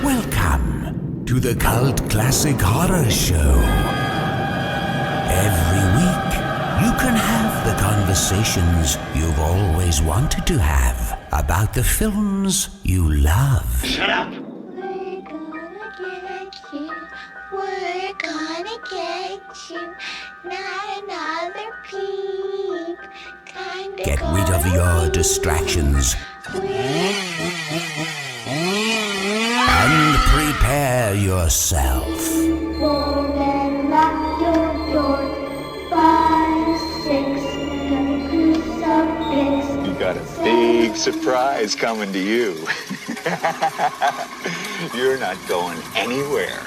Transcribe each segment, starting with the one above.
Welcome to the Cult Classic Horror Show. Every week, you can have the conversations you've always wanted to have about the films you love. Shut up! We're gonna get you. Not another peep. Kinda Get rid of your distractions and prepare yourself. Then lock your door. 5, 6, gonna crucifix. You got a big surprise coming to you. You're not going anywhere.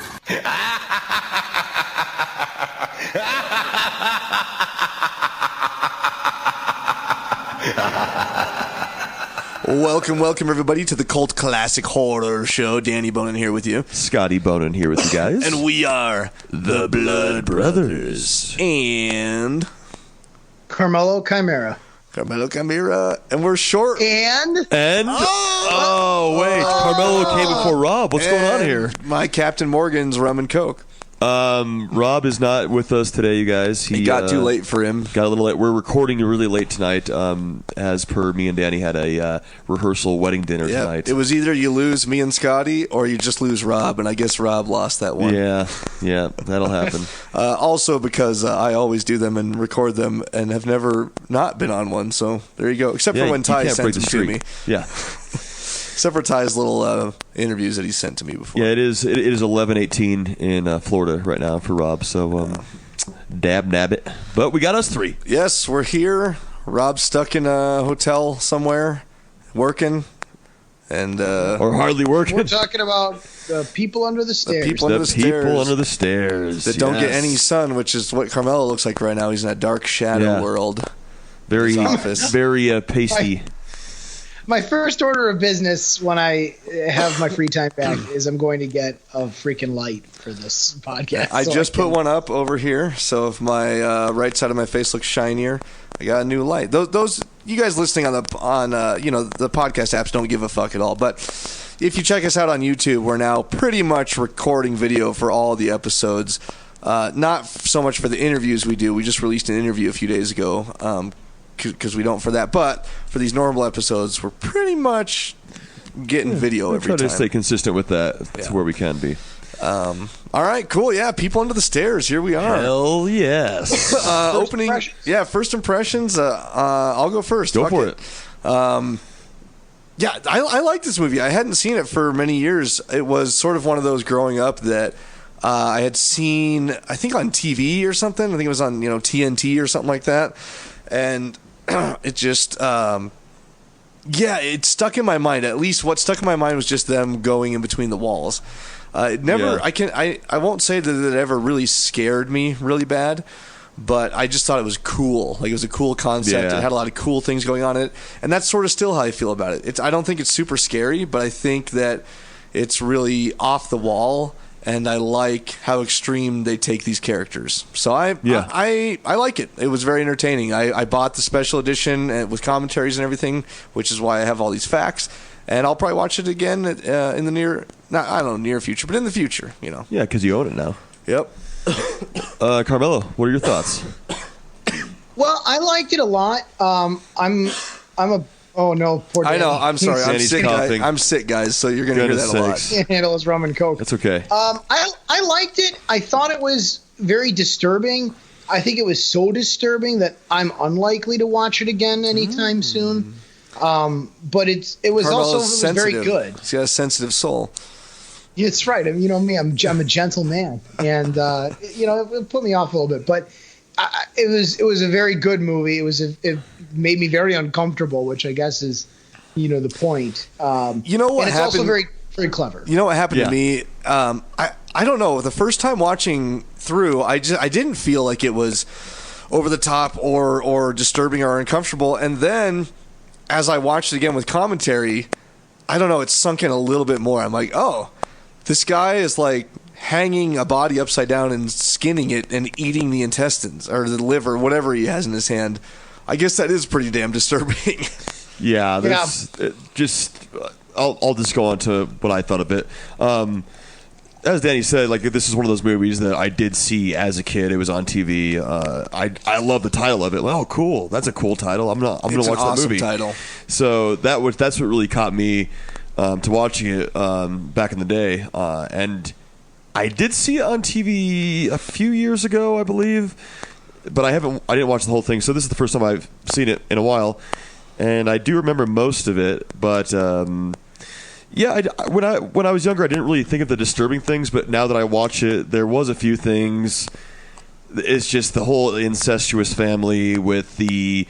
Welcome everybody to the Cult Classic Horror Show. Danny Bonin here with you. Scotty Bonin here with you guys. And we are the Blood Brothers. And Carmelo Chimera. And we're short. And wait, Carmelo came before Rob. What's going on here? My Captain Morgan's rum and coke. Rob is not with us today, you guys. He got too late for him. Got a little late. We're recording really late tonight. As per me and Danny had a rehearsal wedding dinner tonight. It was either you lose me and Scotty or you just lose Rob, and I guess Rob lost that one. Yeah, that'll happen. Also because I always do them and record them and have never not been on one, so there you go. Except for when Ty sent them to me. Yeah. Except for Ty's little interviews that he sent to me before. Yeah, it is 11:18 in Florida right now for Rob, so dab nabbit. But we got us three. Yes, we're here. Rob's stuck in a hotel somewhere, working, and or hardly working. we're talking about the people under the stairs. People under the stairs that don't get any sun, which is what Carmelo looks like right now. He's in that dark shadow world. Very pasty. My first order of business when I have my free time back is I'm going to get a freaking light for this podcast. I just put one up over here, so if my right side of my face looks shinier, I got a new light. Those you guys listening on the podcast apps don't give a fuck at all. But if you check us out on YouTube, we're now pretty much recording video for all the episodes. Not so much for the interviews we do. We just released an interview a few days ago. Because we don't for that, but for these normal episodes, we're pretty much getting video every time. Try to stay consistent with that. That's where we can be. All right, cool. Yeah, people under the stairs. Here we are. Hell yes. Opening. Yeah, first impressions. I'll go first. Go for it. Yeah, I like this movie. I hadn't seen it for many years. It was sort of one of those growing up that I had seen, I think on TV or something. I think it was on TNT or something like that, and it just it stuck in my mind. At least what stuck in my mind was just them going in between the walls. It never I won't say that it ever really scared me really bad, but I just thought it was cool. Like, it was a cool concept. It had a lot of cool things going on in it, and that's sort of still how I feel about it. I don't think it's super scary, but I think that it's really off the wall. And I like how extreme they take these characters. So I like it. It was very entertaining. I bought the special edition with commentaries and everything, which is why I have all these facts. And I'll probably watch it again in the near future, but in the future, Yeah, because you own it now. Yep. Carmelo, what are your thoughts? Well, I liked it a lot. Oh no, poor Danny. I know. I'm sorry. I'm sick, guys. So you're gonna hear that a lot. Can't handle his rum and coke. That's okay. I liked it. I thought it was very disturbing. I think it was so disturbing that I'm unlikely to watch it again anytime soon. But it was very good. He's got a sensitive soul. Yeah, that's right. I mean, me. I'm a gentle man, and it put me off a little bit, but. It was a very good movie. It made me very uncomfortable, which I guess is, the point. You know what and it's happened? also very, very clever. You know what happened to me? I don't know. The first time watching through, I didn't feel like it was over the top or disturbing or uncomfortable. And then, as I watched it again with commentary, I don't know. It sunk in a little bit more. I'm like, oh, this guy is like hanging a body upside down and skinning it and eating the intestines or the liver, whatever he has in his hand, I guess that is pretty damn disturbing. Yeah, I'll just go on to what I thought of it. As Danny said, like this is one of those movies that I did see as a kid. It was on TV. I love the title of it. Like, oh, cool! That's a cool title. I'm gonna watch that movie. Title. So that's what really caught me to watching it back in the day. And I did see it on TV a few years ago, I believe, but I didn't watch the whole thing. So this is the first time I've seen it in a while, and I do remember most of it, but. Yeah, when I was younger, I didn't really think of the disturbing things, but now that I watch it, there was a few things. It's just the whole incestuous family with the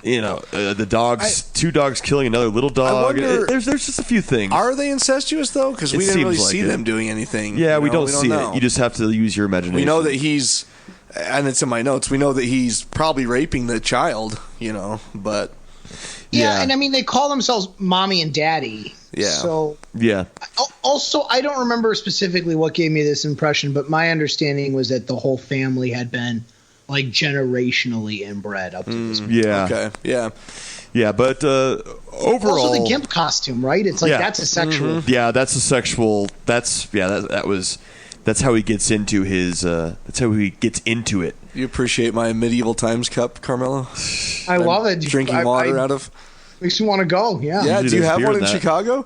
dogs, two dogs killing another little dog. There's just a few things. Are they incestuous though? Because we didn't really see them doing anything. Yeah, we don't see it. You just have to use your imagination. We know that he's, and it's in my notes. We know that he's probably raping the child. But. Yeah, and I mean they call themselves mommy and daddy. Yeah. So yeah. Also, I don't remember specifically what gave me this impression, but my understanding was that the whole family had been like generationally inbred up to this point. Yeah. Okay. Yeah. Yeah, but overall, also the gimp costume, right? It's like that's a sexual. Mm-hmm. Yeah, that's a sexual. That's how he gets into his. That's how he gets into it. You appreciate my medieval times cup, Carmelo? I love it. Drinking water out of. Makes you want to go. Yeah. Yeah. Do you have one in Chicago?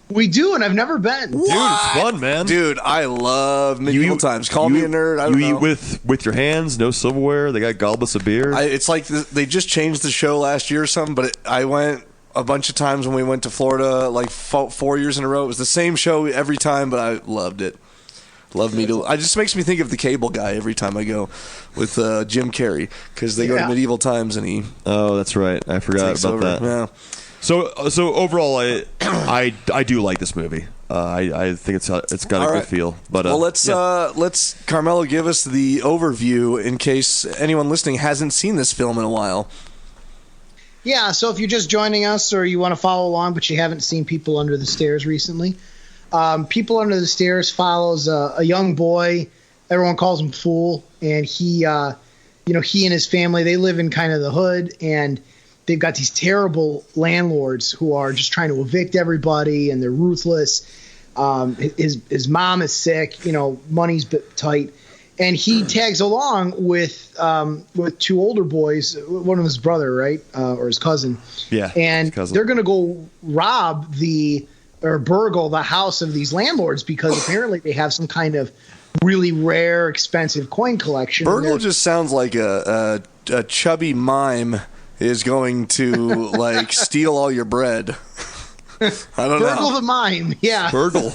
We do, and I've never been. Dude, it's fun, man. Dude, I love medieval times. Call me a nerd. I don't know. You eat with your hands, no silverware. They got goblets of beer. It's like they just changed the show last year or something, but I went a bunch of times when we went to Florida, like 4 years in a row. It was the same show every time, but I loved it. It just makes me think of the Cable Guy every time I go with Jim Carrey because they go to medieval times and he. Oh, that's right. I forgot about that. Yeah. So overall, I do like this movie. I think it's got a good feel. But let's Carmelo give us the overview in case anyone listening hasn't seen this film in a while. Yeah. So if you're just joining us or you want to follow along, but you haven't seen People Under the Stairs recently. People Under the Stairs follows a young boy. Everyone calls him Fool, and he and his family, they live in kind of the hood, and they've got these terrible landlords who are just trying to evict everybody, and they're ruthless. His mom is sick, money's tight, and he tags along with two older boys, one of his brother, right, or his cousin. Yeah, and they're gonna go rob or burgle the house of these landlords because apparently they have some kind of really rare, expensive coin collection. Burgle just sounds like a chubby mime is going to like steal all your bread. I don't know. Burgle the mime, yeah. Burgle.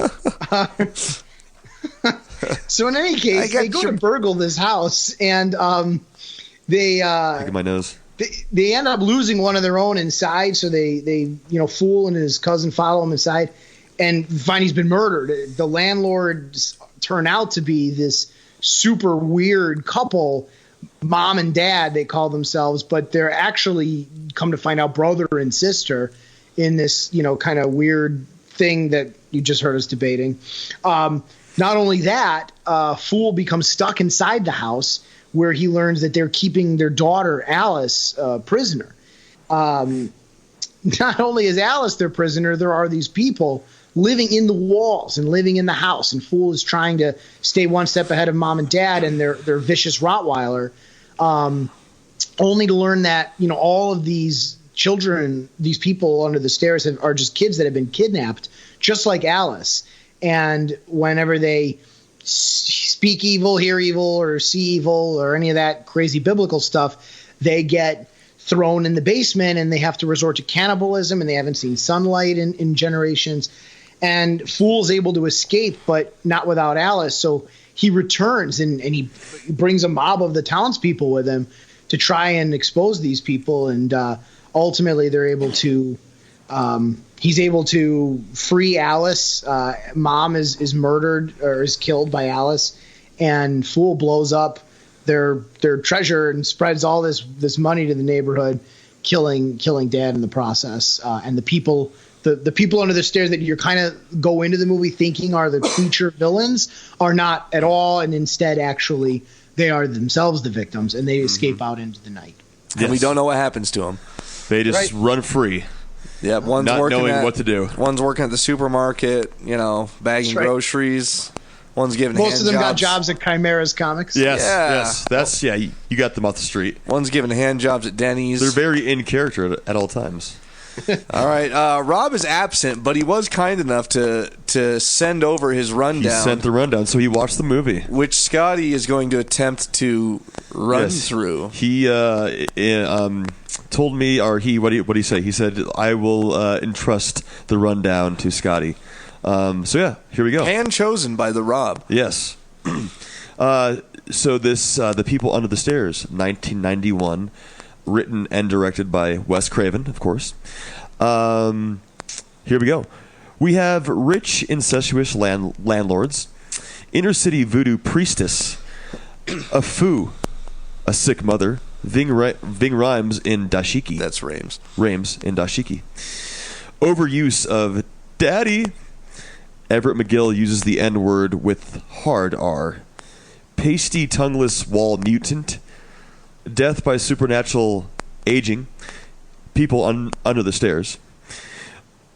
So in any case, they go to burgle this house, and they Look at my nose. They end up losing one of their own inside, so they Fool and his cousin follow him inside and find he's been murdered. The landlords turn out to be this super weird couple, mom and dad they call themselves, but they're actually, come to find out, brother and sister in this kind of weird thing that you just heard us debating. Not only that, Fool becomes stuck inside the house where he learns that they're keeping their daughter, Alice, prisoner. Not only is Alice their prisoner, there are these people living in the walls and living in the house. And Fool is trying to stay one step ahead of mom and dad and their vicious Rottweiler, only to learn that, all of these children, these people under the stairs are just kids that have been kidnapped, just like Alice. And whenever they speak evil, hear evil, or see evil, or any of that crazy biblical stuff, they get thrown in the basement and they have to resort to cannibalism, and they haven't seen sunlight in generations. And Fool's able to escape, but not without Alice. So he returns and he brings a mob of the townspeople with him to try and expose these people. And ultimately they're able to he's able to free Alice. Mom is murdered or is killed by Alice, and Fool blows up their treasure and spreads all this money to the neighborhood, killing dad in the process. And the people under the stairs that you're kind of go into the movie thinking are the feature villains are not at all, and instead actually they are themselves the victims, and they escape out into the night. and we don't know what happens to them. They just run free. Yeah, one's not working knowing what to do. One's working at the supermarket, bagging groceries. One's giving Most of them got jobs at Chimera's Comics. Yes. That's you got them off the street. One's giving hand jobs at Denny's. They're very in character at all times. All right, Rob is absent, but he was kind enough to send over his rundown. He sent the rundown, so he watched the movie, which Scotty is going to attempt to run through. He told me, or what did he say? He said, "I will entrust the rundown to Scotty." So here we go. Hand chosen by the Rob. Yes. So this, The People Under the Stairs, 1991. Written and directed by Wes Craven, of course. Here we go. We have rich, incestuous landlords, inner-city voodoo priestess, a foo, a sick mother, Ving Rhames in dashiki. That's Rhames. Rhames in dashiki. Overuse of daddy. Everett McGill uses the N-word with hard R. Pasty, tongueless wall mutant. Death by supernatural aging. People under the stairs.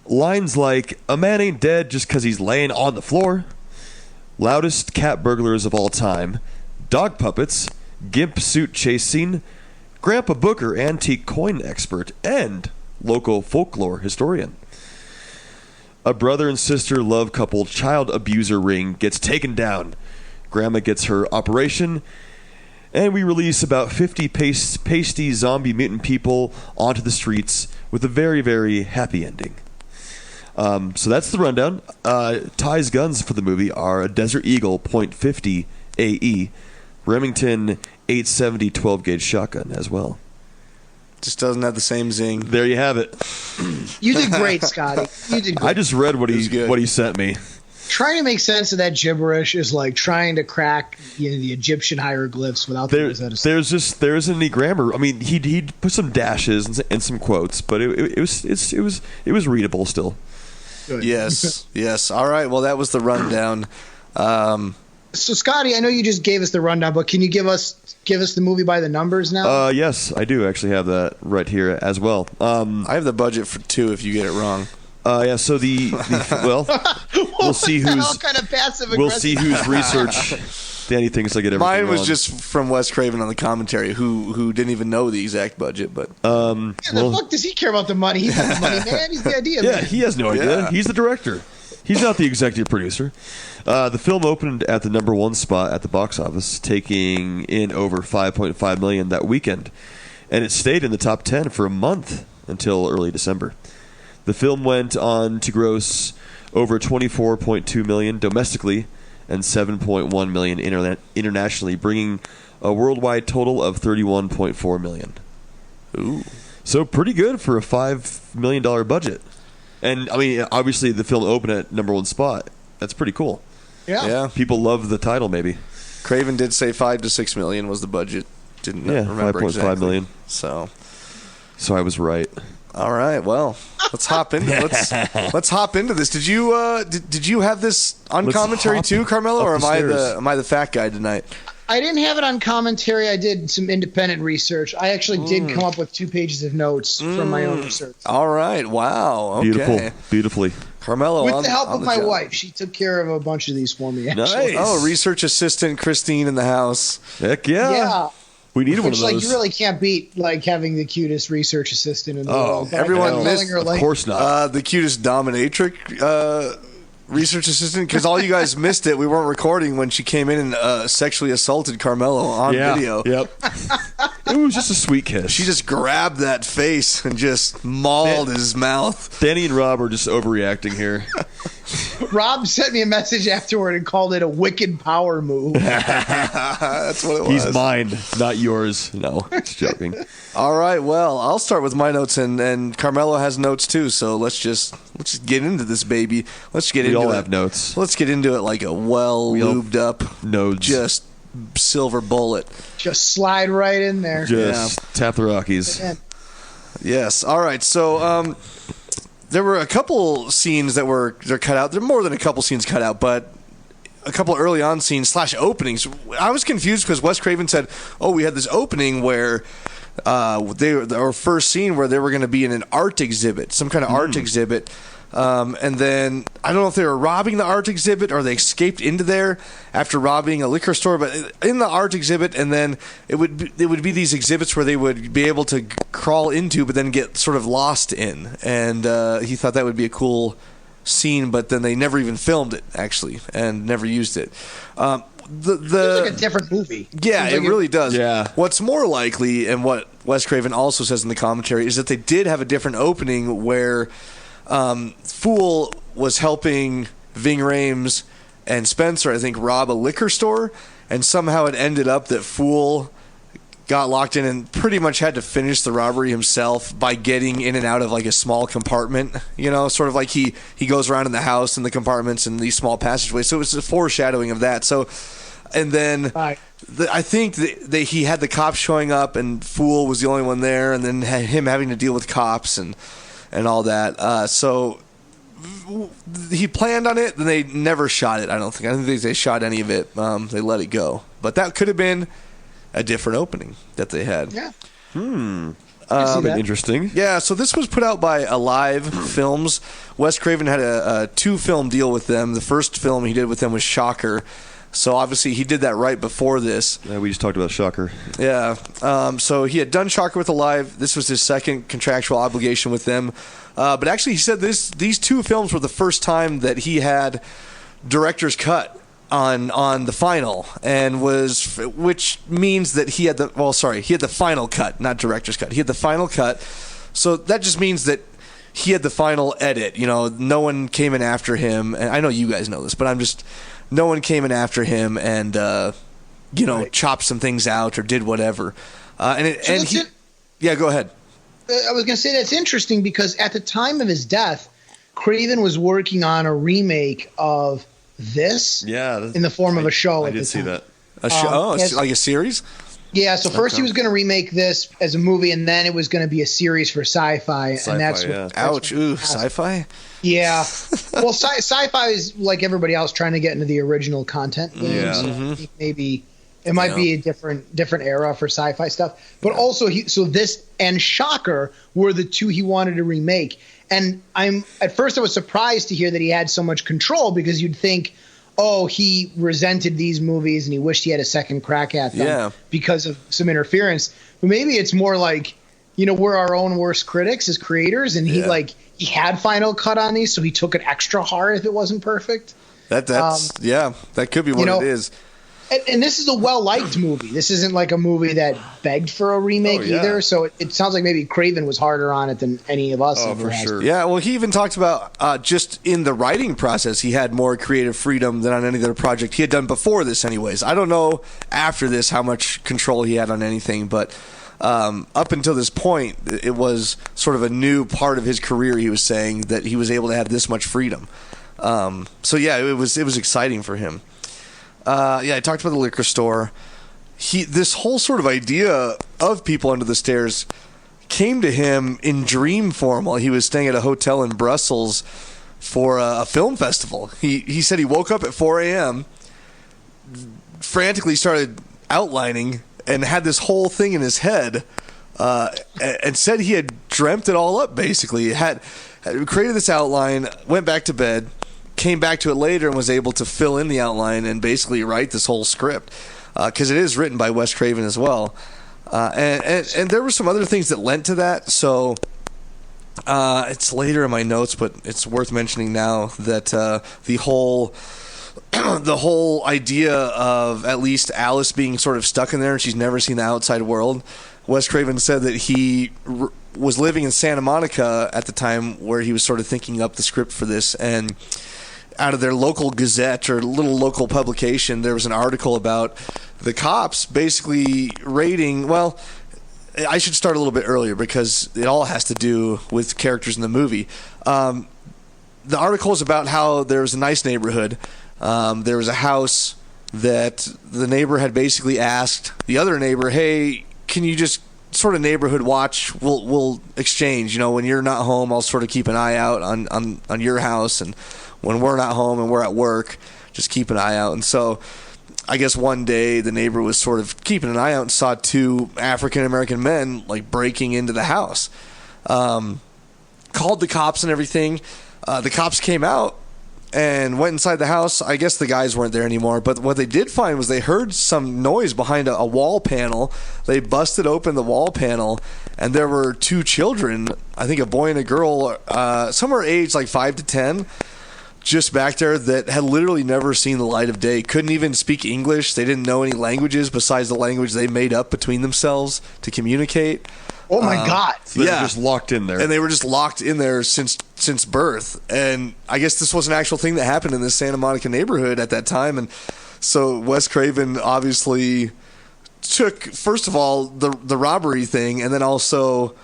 Lines like, a man ain't dead just because he's laying on the floor. Loudest cat burglars of all time. Dog puppets. Gimp suit chase scene. Grandpa Booker, antique coin expert. And local folklore historian. A brother and sister love couple child abuser ring gets taken down. Grandma gets her operation. And we release about 50 pasty zombie mutant people onto the streets with a very, very happy ending. So that's the rundown. Ty's guns for the movie are a Desert Eagle .50 AE, Remington 870 12-gauge shotgun as well. Just doesn't have the same zing. There you have it. You did great, Scotty. You did great. I just read what he sent me. Trying to make sense of that gibberish is like trying to crack the Egyptian hieroglyphs without the Rosetta Stone. There isn't any grammar. I mean, he put some dashes and some quotes, but it was readable still. Good. Yes. All right. Well, that was the rundown. So, Scotty, I know you just gave us the rundown, but can you give us the movie by the numbers now? Yes, I do actually have that right here as well. I have the budget for 2 if you get it wrong. So we'll see who's kind of passive aggressive. We'll see whose research Danny thinks I get everything Mine was wrong. just from Wes Craven on the commentary, who didn't even know the exact budget. But the fuck does he care about the money? He's the money man. He's the idea man. He has no idea. He's the director. He's not the executive producer. The film opened at the number 1 spot at the box office, taking in over $5.5 million that weekend, and it stayed in the top 10 for a month until early December. The film went on to gross over $24.2 million domestically and $7.1 million internationally, bringing a worldwide total of $31.4 million. Ooh. So pretty good for a $5 million budget. And, I mean, obviously the film opened at number 1 spot. That's pretty cool. Yeah. People love the title, maybe. Craven did say $5 to $6 million was the budget. Didn't remember 5.5 exactly. million. So I was right. All right, well, let's hop into let's hop into this. Did you have this on commentary too, Carmelo, or am I the fat guy tonight? I didn't have it on commentary. I did some independent research. I actually did come up with 2 pages of notes from my own research. All right, wow, okay. Beautifully. Carmelo, with the help of my job. wife, she took care of a bunch of these for me. Actually. Nice. Oh, research assistant Christine in the house. Heck yeah. Yeah. We need one of those. Like, you really can't beat like having the cutest research assistant in the world. Everyone missed. Of course not. The cutest dominatrix research assistant, because all you guys missed it. We weren't recording when she came in and sexually assaulted Carmelo on video. Yep. It was just a sweet kiss. She just grabbed that face and just mauled his mouth. Danny and Rob are just overreacting here. Rob sent me a message afterward and called it a wicked power move. That's what it was. He's mine, not yours. No, just joking. All right, well, I'll start with my notes, and Carmelo has notes too. So let's just get into this, baby. We all have notes. Let's get into it like a lubed up nodes. Just silver bullet. Just slide right in there. Just tap the Rockies. Yes. All right. So there were a couple scenes they're cut out. There are more than a couple scenes cut out, but a couple early on scenes / openings. I was confused because Wes Craven said, "Oh, we had this opening where our first scene where they were going to be in an art exhibit, some kind of art exhibit. And then I don't know if they were robbing the art exhibit or they escaped into there after robbing a liquor store, but in the art exhibit, and then it would be these exhibits where they would be able to crawl into, but then get sort of lost in. And he thought that would be a cool scene, but then they never even filmed it actually, and never used it. It's like a different movie. Yeah, it really does. Yeah. What's more likely, and what Wes Craven also says in the commentary, is that they did have a different opening where Fool was helping Ving Rhames and Spencer, I think, rob a liquor store, and somehow it ended up that Fool got locked in and pretty much had to finish the robbery himself by getting in and out of like a small compartment, sort of like he goes around in the house and the compartments and these small passageways. So it was a foreshadowing of that. So, and then I think that he had the cops showing up and Fool was the only one there, and then had him having to deal with cops and all that. So he planned on it, then they never shot it, I don't think they shot any of it. They let it go. But that could have been a different opening that they had. Yeah. Interesting. Yeah, so this was put out by Alive Films. Wes Craven had a 2-film deal with them. The first film he did with them was Shocker. So obviously he did that right before this. Yeah, we just talked about Shocker. Yeah. So he had done Shocker with Alive. This was his second contractual obligation with them. But actually he said these 2 films were the first time that he had director's cut on the final, and which means that he had the final cut, not director's cut. He had the final cut. So that just means that he had the final edit. No one came in after him. And I know you guys know this, but no one came in after him and chopped some things out or did whatever. Yeah, go ahead. I was going to say that's interesting because at the time of his death, Craven was working on a remake of this, in the form of a show. I did see that. A show? Like a series? Yeah. So first he was going to remake this as a movie, and then it was going to be a series for Sci-Fi, and that's ouch. Ooh, Sci-Fi. Yeah. Well, Sci-Fi is like everybody else trying to get into the original content game. Yeah. So I think maybe it might be a different era for Sci-Fi stuff. But also, this and Shocker were the 2 he wanted to remake. And at first I was surprised to hear that he had so much control, because you'd think, he resented these movies and he wished he had a second crack at them because of some interference. But maybe it's more like, we're our own worst critics as creators, and he had final cut on these, so he took it extra hard if it wasn't perfect. That could be what it is. And this is a well-liked movie. This isn't like a movie that begged for a remake either. So it sounds like maybe Craven was harder on it than any of us ever has. Sure. Yeah, well, he even talked about just in the writing process, he had more creative freedom than on any other project he had done before this anyways. I don't know after this how much control he had on anything, but up until this point, it was sort of a new part of his career, he was saying, that he was able to have this much freedom. It was exciting for him. I talked about the liquor store. This whole sort of idea of People Under the Stairs came to him in dream form while he was staying at a hotel in Brussels for a film festival. He said he woke up at 4 a.m., frantically started outlining, and had this whole thing in his head, and said he had dreamt it all up, basically. Had created this outline, went back to bed, came back to it later and was able to fill in the outline and basically write this whole script, because it is written by Wes Craven as well. And there were some other things that lent to that. So it's later in my notes, but it's worth mentioning now that the whole idea of at least Alice being sort of stuck in there and she's never seen the outside world. Wes Craven said that he was living in Santa Monica at the time where he was sort of thinking up the script for this, and out of their local gazette or little local publication, there was an article about the cops basically raiding. Well, I should start a little bit earlier because it all has to do with characters in the movie. The article is about how there was a nice neighborhood. There was a house that the neighbor had basically asked the other neighbor, hey, can you just sort of neighborhood watch? We'll exchange. When you're not home, I'll sort of keep an eye out on your house, and when we're not home and we're at work, just keep an eye out. And so I guess one day the neighbor was sort of keeping an eye out and saw two African American men like breaking into the house. Called the cops and everything. The cops came out and went inside the house. I guess the guys weren't there anymore, but what they did find was they heard some noise behind a wall panel. They busted open the wall panel, and there were two children, I think a boy and a girl, somewhere aged like 5 to 10, just back there that had literally never seen the light of day, couldn't even speak English. They didn't know any languages besides the language they made up between themselves to communicate. Oh my God! So they were just locked in there, and they were just locked in there since birth. And I guess this was an actual thing that happened in this Santa Monica neighborhood at that time. And so Wes Craven obviously took, first of all, the robbery thing, and then also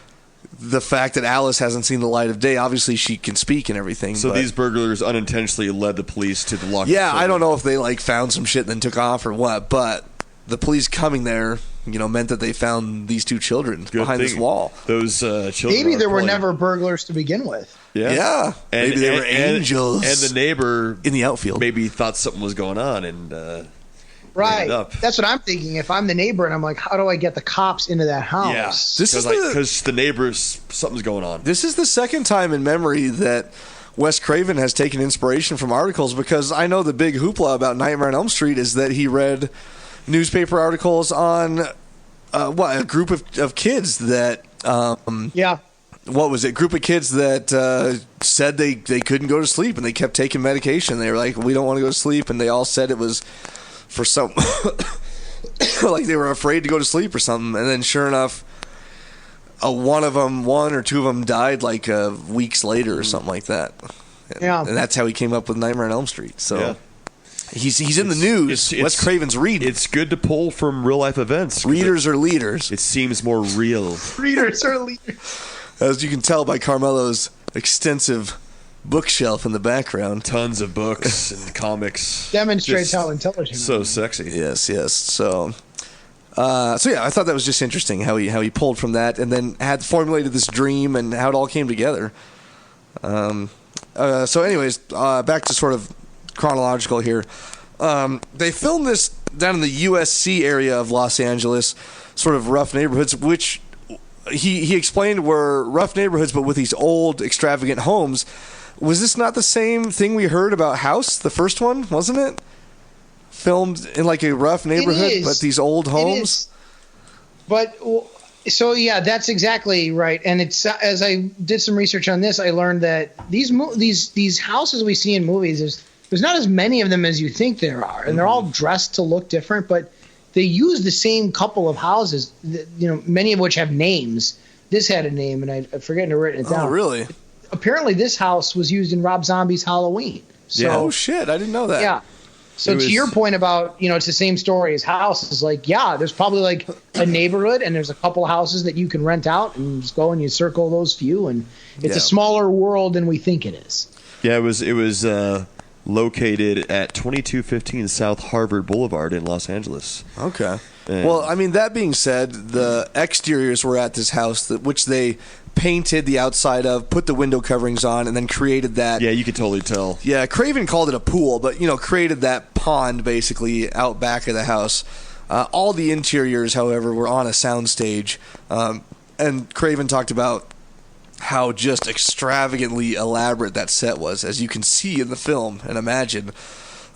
the fact that Alice hasn't seen the light of day. Obviously, she can speak and everything. So these burglars unintentionally led the police to the locked. Yeah, I don't know if they like found some shit and then took off or what, but the police coming there, meant that they found these two children behind this wall. Those children. Maybe there were never burglars to begin with. Yeah. And, maybe they were angels. And the neighbor in the outfield maybe thought something was going on and. Right. That's what I'm thinking. If I'm the neighbor and I'm like, how do I get the cops into that house? Yeah. This is because the neighbors, something's going on. This is the second time in memory that Wes Craven has taken inspiration from articles, because I know the big hoopla about Nightmare on Elm Street is that he read newspaper articles on a group of kids that what was it? Group of kids that said they couldn't go to sleep and they kept taking medication. They were like, we don't want to go to sleep, and they all said it was for some like they were afraid to go to sleep or something. And then sure enough, one or two of them died like weeks later or something like that. And that's how he came up with Nightmare on Elm Street. So he's in the news. Wes Craven's reading. It's good to pull from real life events. Readers are leaders. It seems more real. Readers are leaders. As you can tell by Carmelo's extensive bookshelf in the background. Tons of books and comics. Demonstrates how intelligent. So sexy. Yes. So yeah, I thought that was just interesting how he pulled from that and then had formulated this dream and how it all came together. So anyways, back to sort of chronological here. They filmed this down in the USC area of Los Angeles, sort of rough neighborhoods, which he explained were rough neighborhoods, but with these old, extravagant homes. Was this not the same thing we heard about House, the first one, wasn't it? Filmed in like a rough neighborhood, but these old homes? But, so yeah, that's exactly right. And it's, as I did some research on this, I learned that these houses we see in movies, there's not as many of them as you think there are. And they're all dressed to look different, but they use the same couple of houses, many of which have names. This had a name, and I forget to write it down. Oh, really? Apparently, this house was used in Rob Zombie's Halloween. So, yeah. Oh, shit. I didn't know that. Yeah. So to your point about, it's the same story as House, is like, yeah, there's probably like a neighborhood and there's a couple houses that you can rent out and just go and you circle those few. And it's a smaller world than we think it is. Yeah, it was located at 2215 South Harvard Boulevard in Los Angeles. Okay. Well, I mean, that being said, the exteriors were at this house, which they painted the outside of, put the window coverings on, and then created that. Yeah, you could totally tell. Yeah, Craven called it a pool, but, created that pond, basically, out back of the house. All the interiors, however, were on a soundstage. And Craven talked about how just extravagantly elaborate that set was, as you can see in the film and imagine.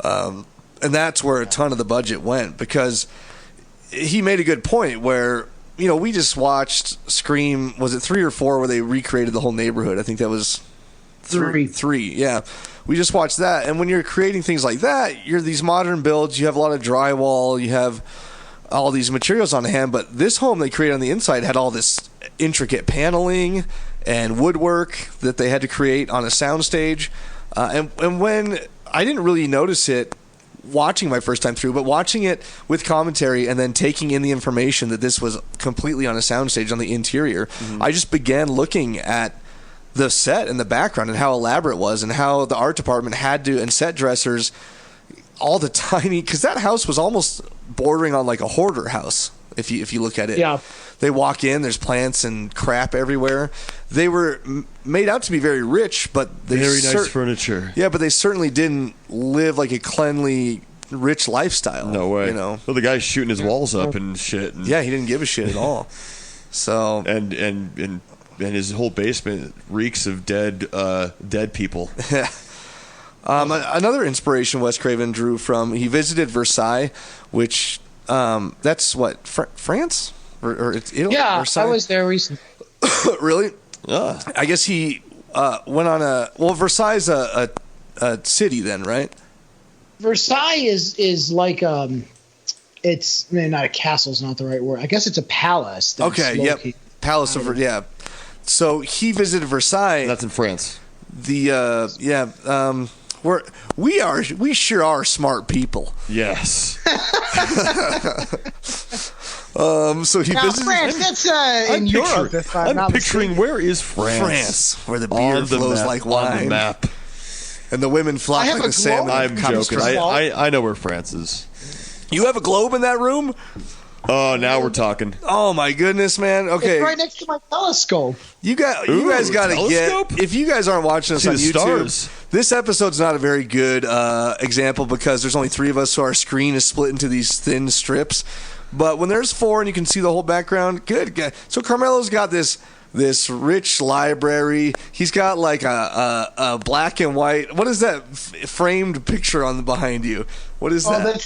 And that's where a ton of the budget went, because he made a good point where, we just watched Scream, was it 3 or 4, where they recreated the whole neighborhood? I think that was 3, yeah. We just watched that, and when you're creating things like that, you're these modern builds, you have a lot of drywall, you have all these materials on hand, but this home they created on the inside had all this intricate paneling and woodwork that they had to create on a soundstage. And when I didn't really notice it watching my first time through, but watching it with commentary and then taking in the information that this was completely on a soundstage on the interior, I just began looking at the set and the background and how elaborate it was, and how the art department had to, and set dressers, all the tiny, because that house was almost bordering on like a hoarder house. If you look at it, yeah. They walk in, there's plants and crap everywhere. They were made out to be very rich, but they very nice furniture. Yeah, but they certainly didn't live like a cleanly rich lifestyle. No way. You know. Well, the guy's shooting his walls up and shit. And, Yeah, he didn't give a shit at all. So and his whole basement reeks of dead people. Another inspiration Wes Craven drew from, he visited Versailles, which that's what, France? Or it's Italy? Yeah, Versailles? I was there recently. Really? I guess he went on Versailles is a city then, right? Versailles is like it's not a castle is not the right word. I guess it's a palace. That's Okay, yep. located. Palace of yeah. So he visited Versailles. That's in France. We sure are smart people. Yes. So he Now, visited France, that's in Europe. If I'm not picturing mistaken. where is France? France, where the beer flows like wine, on the map. and the women flock I have like a the salmon. globe. I'm Comes joking. from- I know where France is. You have a globe in that room? Oh, now we're talking. Oh my goodness, man. Okay, It's right next to my telescope. you guys got to telescope? get. If you guys aren't watching us See on the YouTube, stars. this episode's not a very good example because there's only 3 of us, so our screen is split into these thin strips. But when there's 4 and you can see the whole background, good. So Carmelo's got this rich library. He's got like a black and white. What is that framed picture on the behind you? What is that?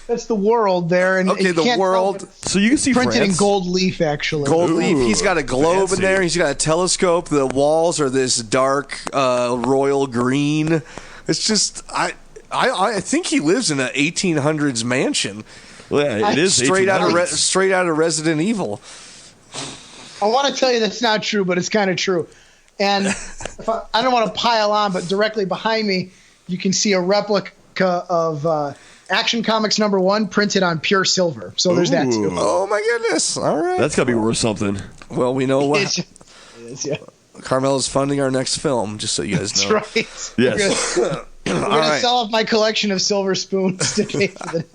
That's the world there. And Okay, you the can't tell, world. but it's So you can see printed France. in gold leaf, actually. Gold Ooh, leaf. He's got a globe fancy. in there. He's got a telescope. The walls are this dark royal green. It's just I think he lives in an 1800s mansion. Well, yeah, it is straight out of 1800s. straight out of Resident Evil. I want to tell you that's not true, but it's kind of true. And I don't want to pile on, but directly behind me, you can see a replica of Action Comics #1 printed on pure silver. So there's that too. Ooh. Oh my goodness! All right. That's got to be worth something. Well, we know what It is, yeah. Carmelo's funding our next film. Just so you guys That's know. right. Yes. We're gonna right. sell off my collection of silver spoons to pay for the.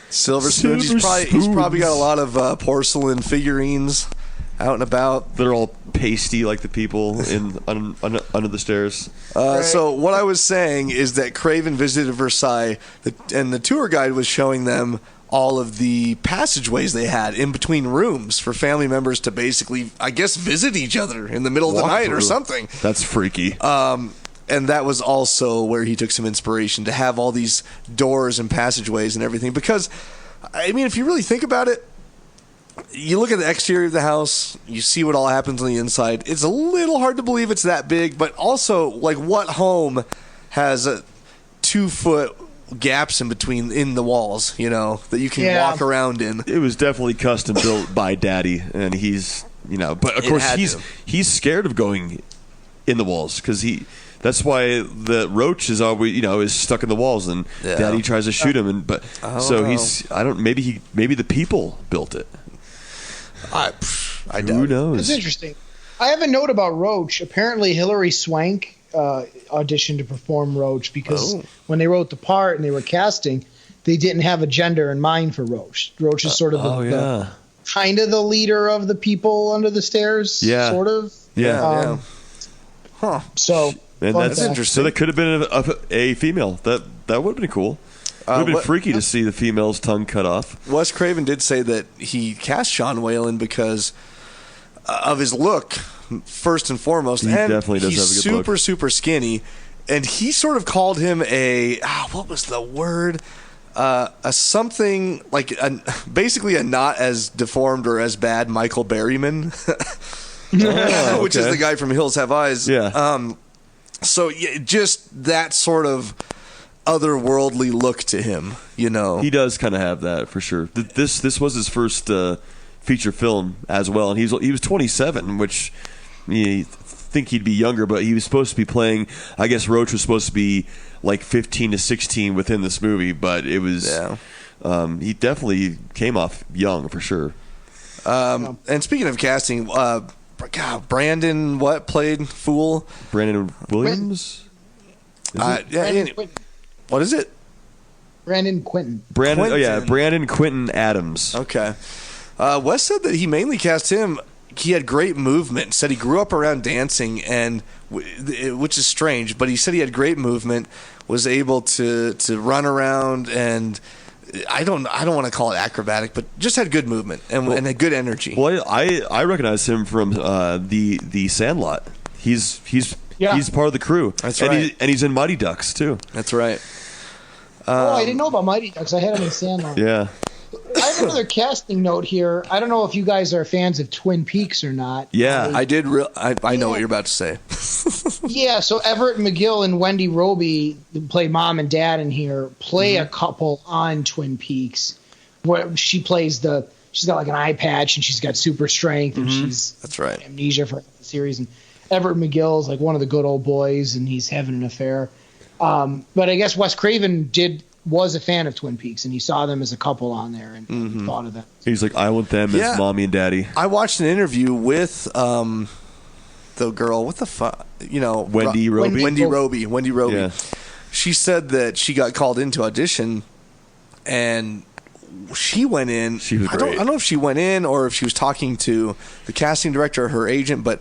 Silver spoons. He's Silver probably got a spoons. lot of porcelain figurines out and about. They're all pasty like the people under the stairs. So what I was saying is that Craven visited Versailles, and the tour guide was showing them all of the passageways they had in between rooms for family members to basically, I guess, visit each other in the middle of the Walk night or through. something. That's freaky. And that was also where he took some inspiration to have all these doors and passageways and everything. Because, I mean, if you really think about it, you look at the exterior of the house, you see what all happens on the inside. It's a little hard to believe it's that big, but also, like, what home has 2-foot gaps in between in the walls, you know, that you can Yeah. walk around in? It was definitely custom built by Daddy, and he's, but of It course had he's to. he's scared of going in the walls because that's why the roach is always is stuck in the walls, and Yeah. Daddy tries to shoot him, Oh, no. maybe the people built it. I doubt Who it. knows? It's interesting. I have a note about Roach. Apparently, Hilary Swank auditioned to perform Roach because when they wrote the part and they were casting, they didn't have a gender in mind for Roach. Roach is sort of the kind of the leader of the people under the stairs. Yeah. Sort of. Yeah. Huh. So And fun that's fact. interesting. So that could have been a female. That would have been cool. It would have been what- freaky to see the female's tongue cut off. Wes Craven did say that he cast Sean Whalen because of his look, first and foremost. He and definitely does he's have a good look. super skinny. And he sort of called him what was the word? A something like basically a not as deformed or as bad Michael Berryman, which is okay. the guy from Hills Have Eyes. Yeah. So yeah, just that sort of otherworldly look to him, you know. He does kind of have that for sure. This was his first feature film as well, and he was 27, which you think he'd be younger, but he was supposed to be playing. I guess Roach was supposed to be like 15 to 16 within this movie, but it was. He definitely came off young for sure. And speaking of casting, Brandon played Fool? Brandon Williams. Brandon Quinton. What is it? Brandon Quinton. Brandon. Oh yeah, Quentin. Brandon Quinton Adams. Okay. Wes said that he mainly cast him. He had great movement. Said he grew up around dancing, and which is strange, but he said he had great movement. was able to run around, and I don't want to call it acrobatic, but just had good movement and a good energy. Well, I recognize him from the Sandlot. He's part of the crew. That's and right. He's in Mighty Ducks too. That's right. I didn't know about Mighty Ducks. I had him in Sandlot. Yeah. I have another casting note here. I don't know if you guys are fans of Twin Peaks or not. Yeah. I know what you're about to say. Yeah, so Everett McGill and Wendy Roby, who play mom and dad in here, play a couple on Twin Peaks. Where she's got like an eye patch and she's got super strength and That's right. amnesia for the series. And Everett McGill is like one of the good old boys and he's having an affair. But I guess Wes Craven was a fan of Twin Peaks and he saw them as a couple on there and thought of them. He's like, I want them as mommy and daddy. I watched an interview with the girl. What the fuck? Wendy Roby. Wendy Roby. Yeah. She said that she got called in to audition, and she went in. She was I great. don't know if she went in or if she was talking to the casting director or her agent, but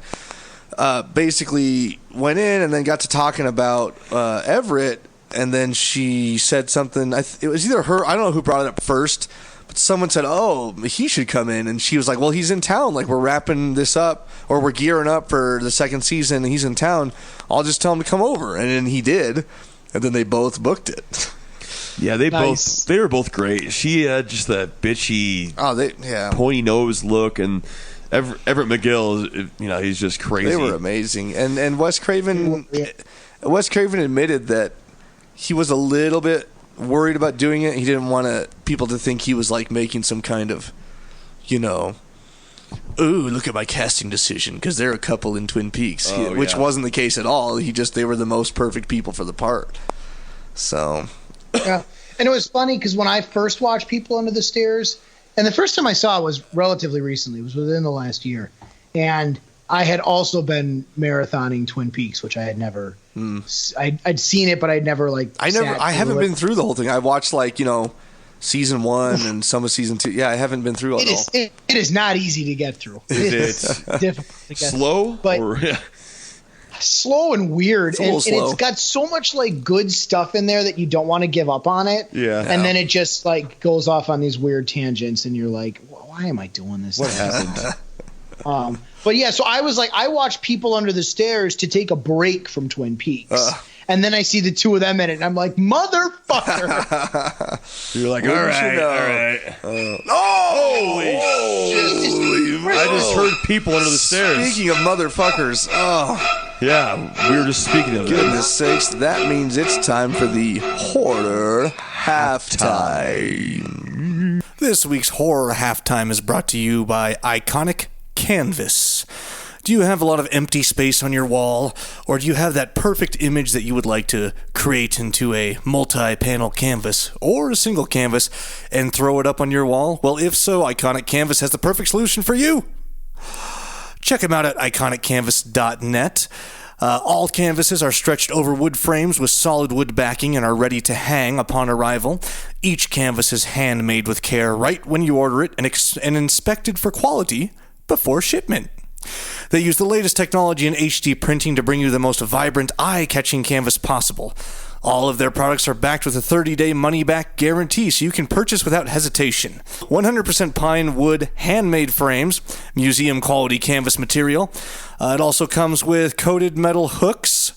basically went in and then got to talking about Everett, and then she said something. It was either her. I don't know who brought it up first. Someone said, "Oh, he should come in," and she was like, "Well, he's in town. Like, we're wrapping this up, or we're gearing up for the second season, and he's in town. I'll just tell him to come over." And then he did, and then they both booked it. Yeah, they were both great. She had just that bitchy, pointy nose look, and Everett McGill, he's just crazy. They were amazing, and Wes Craven admitted that he was a little bit worried about doing it. He didn't want people to think he was like making some kind of, ooh, look at my casting decision because they're a couple in Twin Peaks, which wasn't the case at all. They were the most perfect people for the part. So, yeah, and it was funny because when I first watched People Under the Stairs, and the first time I saw it was relatively recently, it was within the last year, and I had also been marathoning Twin Peaks, which I had never. I'd seen it, but I'd never I haven't been through the whole thing. I watched season 1 and some of season 2. Yeah, I haven't been through it all. It is not easy to get through. It's difficult to get slow, through. Slow and weird, and slow. it's got so much good stuff in there that you don't want to give up on it. Yeah, and then it just goes off on these weird tangents, and you're like, why am I doing this? What happened? But yeah, so I watched People Under the Stairs to take a break from Twin Peaks. And then I see the two of them in it, and I'm like, motherfucker. You're like, all right. Holy shit. I just heard People Under the Stairs. Speaking of motherfuckers, yeah, we were just speaking of goodness sakes, that means it's time for the horror halftime. This week's horror halftime is brought to you by Iconic Canvas. Do you have a lot of empty space on your wall, or do you have that perfect image that you would like to create into a multi-panel canvas or a single canvas and throw it up on your wall? Well, if so, Iconic Canvas has the perfect solution for you. Check them out at iconiccanvas.net. All canvases are stretched over wood frames with solid wood backing and are ready to hang upon arrival. Each canvas is handmade with care right when you order it and inspected for quality before shipment. They use the latest technology in HD printing to bring you the most vibrant, eye-catching canvas possible. All of their products are backed with a 30-day money-back guarantee, so you can purchase without hesitation. 100% pine wood handmade frames, museum-quality canvas material. It also comes with coated metal hooks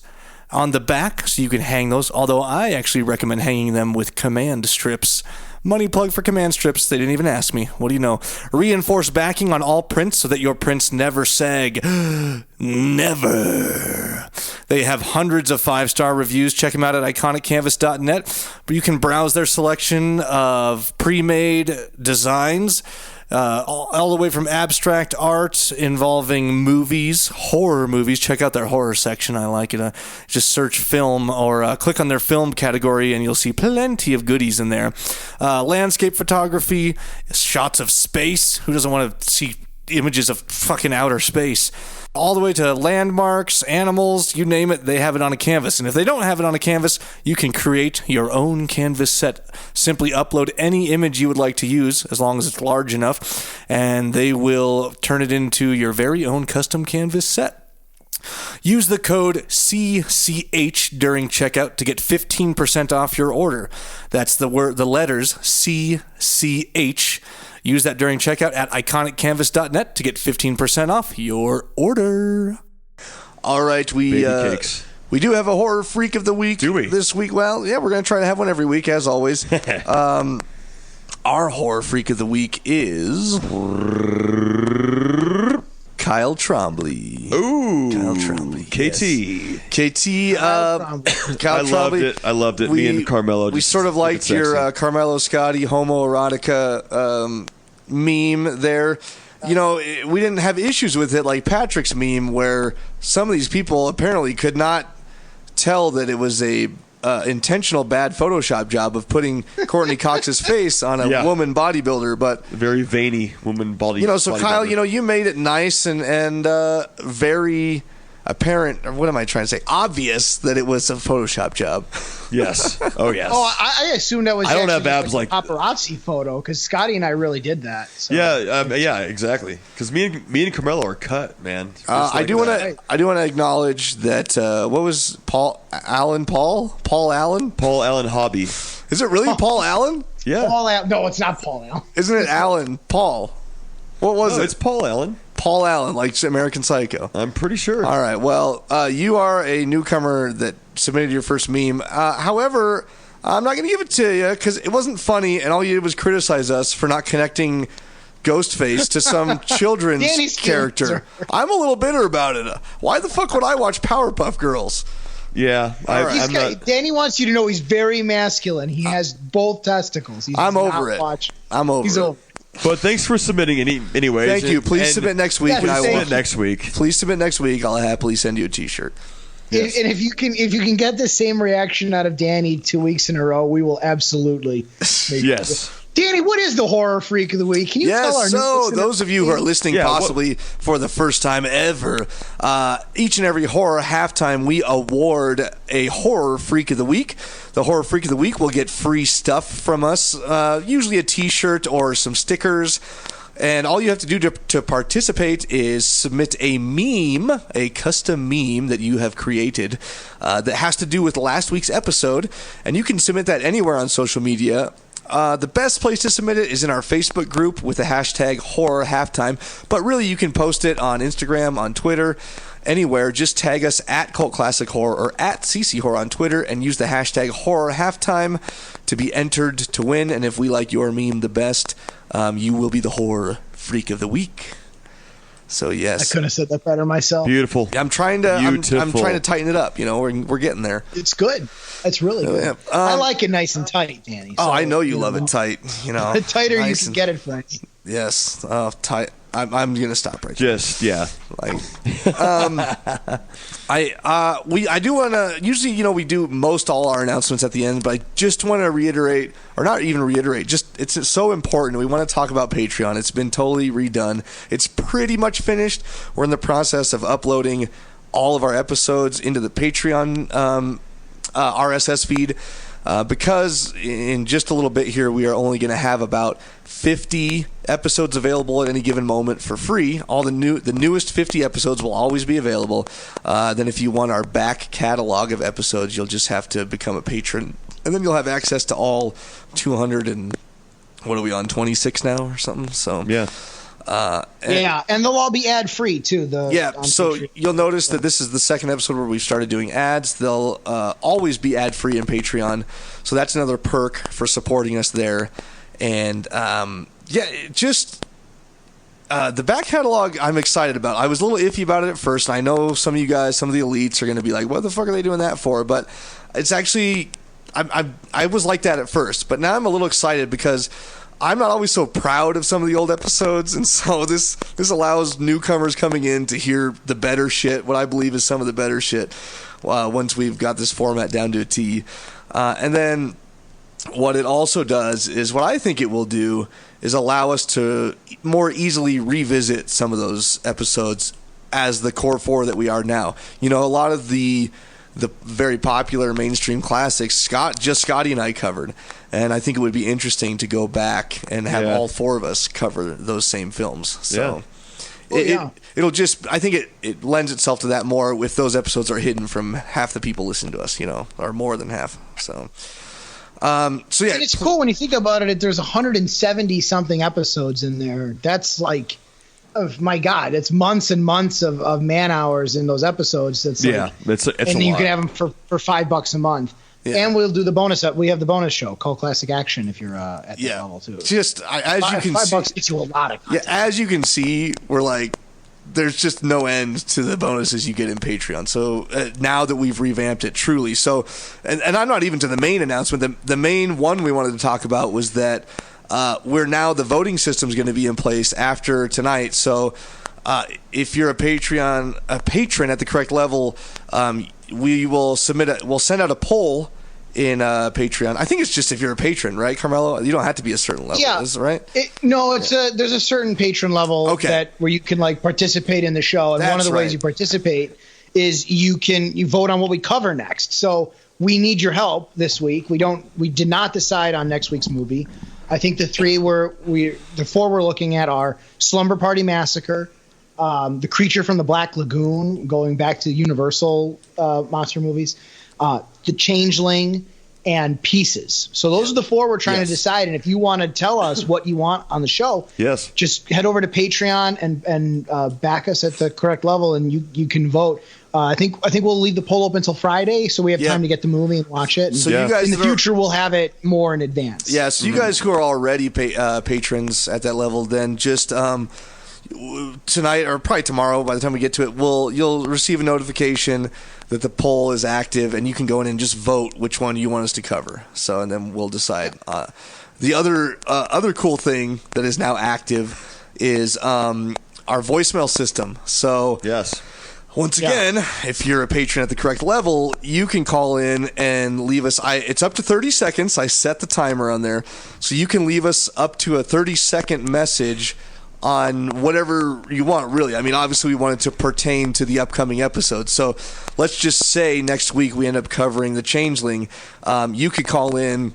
on the back, so you can hang those, although I actually recommend hanging them with command strips. Money plug for command strips. They didn't even ask me. What do you know? Reinforced backing on all prints so that your prints never sag. Never. They have hundreds of 5-star reviews. Check them out at iconiccanvas.net. But you can browse their selection of pre-made designs, all the way from abstract art involving movies, horror movies. Check out their horror section. I like it. Just search film or click on their film category and you'll see plenty of goodies in there. Landscape photography, shots of space. Who doesn't want to see images of fucking outer space? All the way to landmarks, animals, you name it, they have it on a canvas. And if they don't have it on a canvas, you can create your own canvas set. Simply upload any image you would like to use, as long as it's large enough, and they will turn it into your very own custom canvas set. Use the code CCH during checkout to get 15% off your order. That's the letters CCH. Use that during checkout at iconiccanvas.net to get 15% off your order. All right, Baby cakes. We do have a horror freak of the week. Do we? This week? Well, yeah, we're going to try to have one every week, as always. Our horror freak of the week is Kyle Trombley. Ooh. Kyle Trombley. KT. Yes. KT. Kyle Trombley. I loved it. Me and Carmelo. We sort of liked your Carmelo Scotti homoerotica meme there. You know, we didn't have issues with it like Patrick's meme, where some of these people apparently could not tell that it was a intentional bad Photoshop job of putting Courtney Cox's face on a woman bodybuilder, but very veiny woman body. You know, so Kyle, you know, you made it nice and very apparent, or what am I trying to say? Obvious that it was a Photoshop job. Yes. Oh, yes. Oh, I assumed that was. I don't have actually abs like like a paparazzi photo because Scotty and I really did that. So. Yeah, exactly. Because me and Carmelo are cut, man. I do want to acknowledge that. What was Paul Allen Hobby. Is it really Paul Allen? Yeah. Paul Allen. No, it's not Paul Allen. Isn't it Allen Paul? What was it? It's Paul Allen. Paul Allen, like American Psycho. I'm pretty sure. All right. Well, you are a newcomer that submitted your first meme. However, I'm not going to give it to you because it wasn't funny, and all you did was criticize us for not connecting Ghostface to some children's character. I'm a little bitter about it. Why the fuck would I watch Powerpuff Girls? Yeah, Danny wants you to know he's very masculine. He has both testicles. I'm over it. He's over. But thanks for submitting anyways. Thank you. Please submit next week. Please submit next week. Please submit next week. I'll happily send you a T-shirt. Yes. And if you can get the same reaction out of Danny 2 weeks in a row, we will absolutely. Yes. Danny, what is the horror freak of the week? Can you tell our so those of you who are listening possibly for the first time ever, each and every horror halftime we award a horror freak of the week. The horror freak of the week will get free stuff from us, usually a T-shirt or some stickers. And all you have to do to participate is submit a meme, a custom meme that you have created that has to do with last week's episode. And you can submit that anywhere on social media. The best place to submit it is in our Facebook group with the hashtag horror halftime. But really, you can post it on Instagram, on Twitter, anywhere. Just tag us at Cult Classic Horror or at CC Horror on Twitter and use the hashtag horror halftime to be entered to win. And if we like your meme the best, you will be the horror freak of the week. So yes, I couldn't have said that better myself. Beautiful. I'm trying to. I'm trying to tighten it up. You know, we're getting there. It's good. It's really good. Yeah. I like it nice and tight, Danny. So, I know you love it tight. You know, the tighter nice you can get it, Frank. Yes, tight. I'm gonna stop right there. Just yeah. Like, I do want to. Usually, you know, we do most all our announcements at the end, but I just want to reiterate, or not even reiterate. Just it's so important. We want to talk about Patreon. It's been totally redone. It's pretty much finished. We're in the process of uploading all of our episodes into the Patreon RSS feed. Because in just a little bit here, we are only going to have about 50 episodes available at any given moment for free. All the newest 50 episodes will always be available. Then if you want our back catalog of episodes, you'll just have to become a patron. And then you'll have access to all 200 and, what are we on, 26 now or something? So yeah. And they'll all be ad free too. So you'll notice that this is the second episode where we've started doing ads. They'll always be ad free in Patreon, so that's another perk for supporting us there. And the back catalog I'm excited about. I was a little iffy about it at first. I know some of you guys, some of the elites, are going to be like, "What the fuck are they doing that for?" But it's actually I was like that at first, but now I'm a little excited because I'm not always so proud of some of the old episodes, and so this allows newcomers coming in to hear the better shit, what I believe is some of the better shit, once we've got this format down to a T. And then what it also does is, what I think it will do is allow us to more easily revisit some of those episodes as the core four that we are now. You know, a lot of the very popular mainstream classics, Scotty and I covered. And I think it would be interesting to go back and have all four of us cover those same films. So, it'll just, I think it lends itself to that more if those episodes are hidden from half the people listening to us, or more than half. So yeah. And it's cool when you think about it. There's 170 something episodes in there. That's like, oh my God, it's months and months of man hours in those episodes. It's it's and you can have them for $5 a month. Yeah. And we'll do the bonus. We have the bonus show called Classic Action if you're at that level too. Just as you can see, $5 gets you a lot of content. Yeah, as you can see, we're like, there's just no end to the bonuses you get in Patreon. So now that we've revamped it truly, so and I'm not even to the main announcement. The main one we wanted to talk about was that we're now, the voting system is going to be in place after tonight. So if you're a patron at the correct level, we will we'll send out a poll in Patreon. I think it's just if you're a patron, right, Carmelo? You don't have to be a certain level. Yeah, is it right? There's a certain patron level where you can like participate in the show, and one of the ways you participate is you vote on what we cover next. So we need your help this week. We did not decide on next week's movie. I think the four we're looking at are Slumber Party Massacre, The Creature from the Black Lagoon, going back to Universal monster movies, The Changeling, and Pieces. So those are the four we're trying to decide. And if you want to tell us what you want on the show, just head over to Patreon and back us at the correct level, and you can vote. I think we'll leave the poll open until Friday, so we have time to get the movie and watch it. And so you guys in the future, we'll have it more in advance. Yeah, so you guys who are already patrons at that level, then just tonight or probably tomorrow, by the time we get to it, you'll receive a notification that the poll is active, and you can go in and just vote which one you want us to cover. So, and then we'll decide. The other cool thing that is now active is our voicemail system. So once again, if you're a patron at the correct level, you can call in and leave us. It's up to 30 seconds. I set the timer on there, so you can leave us up to a 30-second message on whatever you want, really. I mean, obviously we want it to pertain to the upcoming episode. So let's just say next week we end up covering The Changeling. You could call in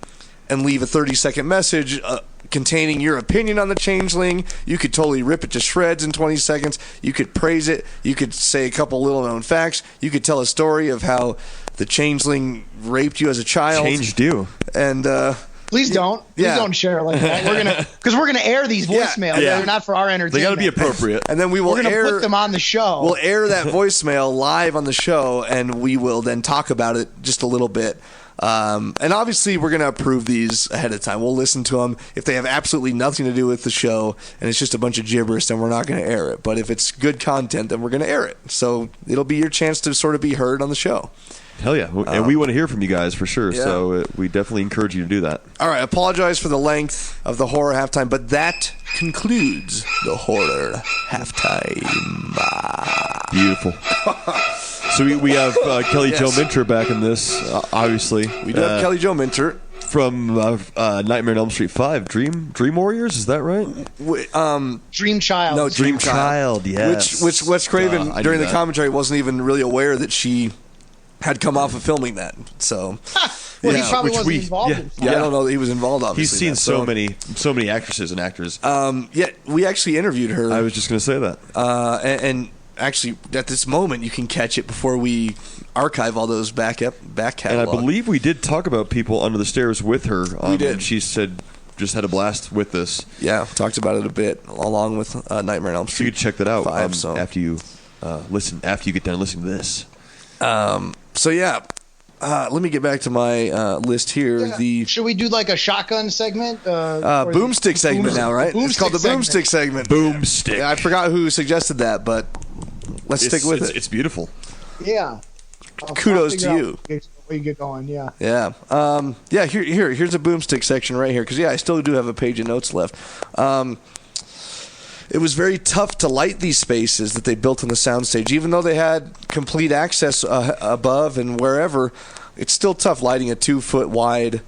and leave a 30-second message containing your opinion on The Changeling. You could totally rip it to shreds in 20 seconds. You could praise it. You could say a couple little-known facts. You could tell a story of how The Changeling raped you as a child. Changed you. And please don't. Please don't share it like that. We're gonna air these voicemails. They're not for our entertainment. They got to be appropriate. And then we're gonna put them on the show. We'll air that voicemail live on the show, and we will then talk about it just a little bit. And obviously, we're gonna approve these ahead of time. We'll listen to them. If they have absolutely nothing to do with the show and it's just a bunch of gibberish, then we're not gonna air it. But if it's good content, then we're gonna air it. So it'll be your chance to sort of be heard on the show. Hell yeah. And we want to hear from you guys for sure. Yeah. So we definitely encourage you to do that. All right. Apologize for the length of the horror halftime, but that concludes the horror halftime. Beautiful. So we have Kelly Jo Minter back in this, obviously. We do have Kelly Jo Minter. From Nightmare on Elm Street 5. Dream Warriors, is that right? Dream Child. No, Dream Child, yes. Which Wes Craven, during the commentary, wasn't even really aware that she had come off of filming that. So, he probably wasn't involved in I don't know that he was involved, obviously. He's seen so many actresses and actors. We actually interviewed her. I was just going to say that. And actually, at this moment, you can catch it before we archive all those back catalog. And I believe we did talk about People Under the Stairs with her. We did. And she said just had a blast with this. Yeah, talked about it a bit, along with Nightmare on Elm Street. So you can check that out 5, after you after you get done listening to this. Let me get back to my list here. Yeah. Should we do like a shotgun segment? Boomstick segment now, right? It's called the Boomstick segment. Boomstick. Yeah, I forgot who suggested that, but let's stick with it. It's beautiful. Yeah. Kudos to you. We get going, yeah. Yeah. Here's a Boomstick section right here, because I still do have a page of notes left. It was very tough to light these spaces that they built on the soundstage. Even though they had complete access above and wherever, it's still tough lighting a 2-foot wide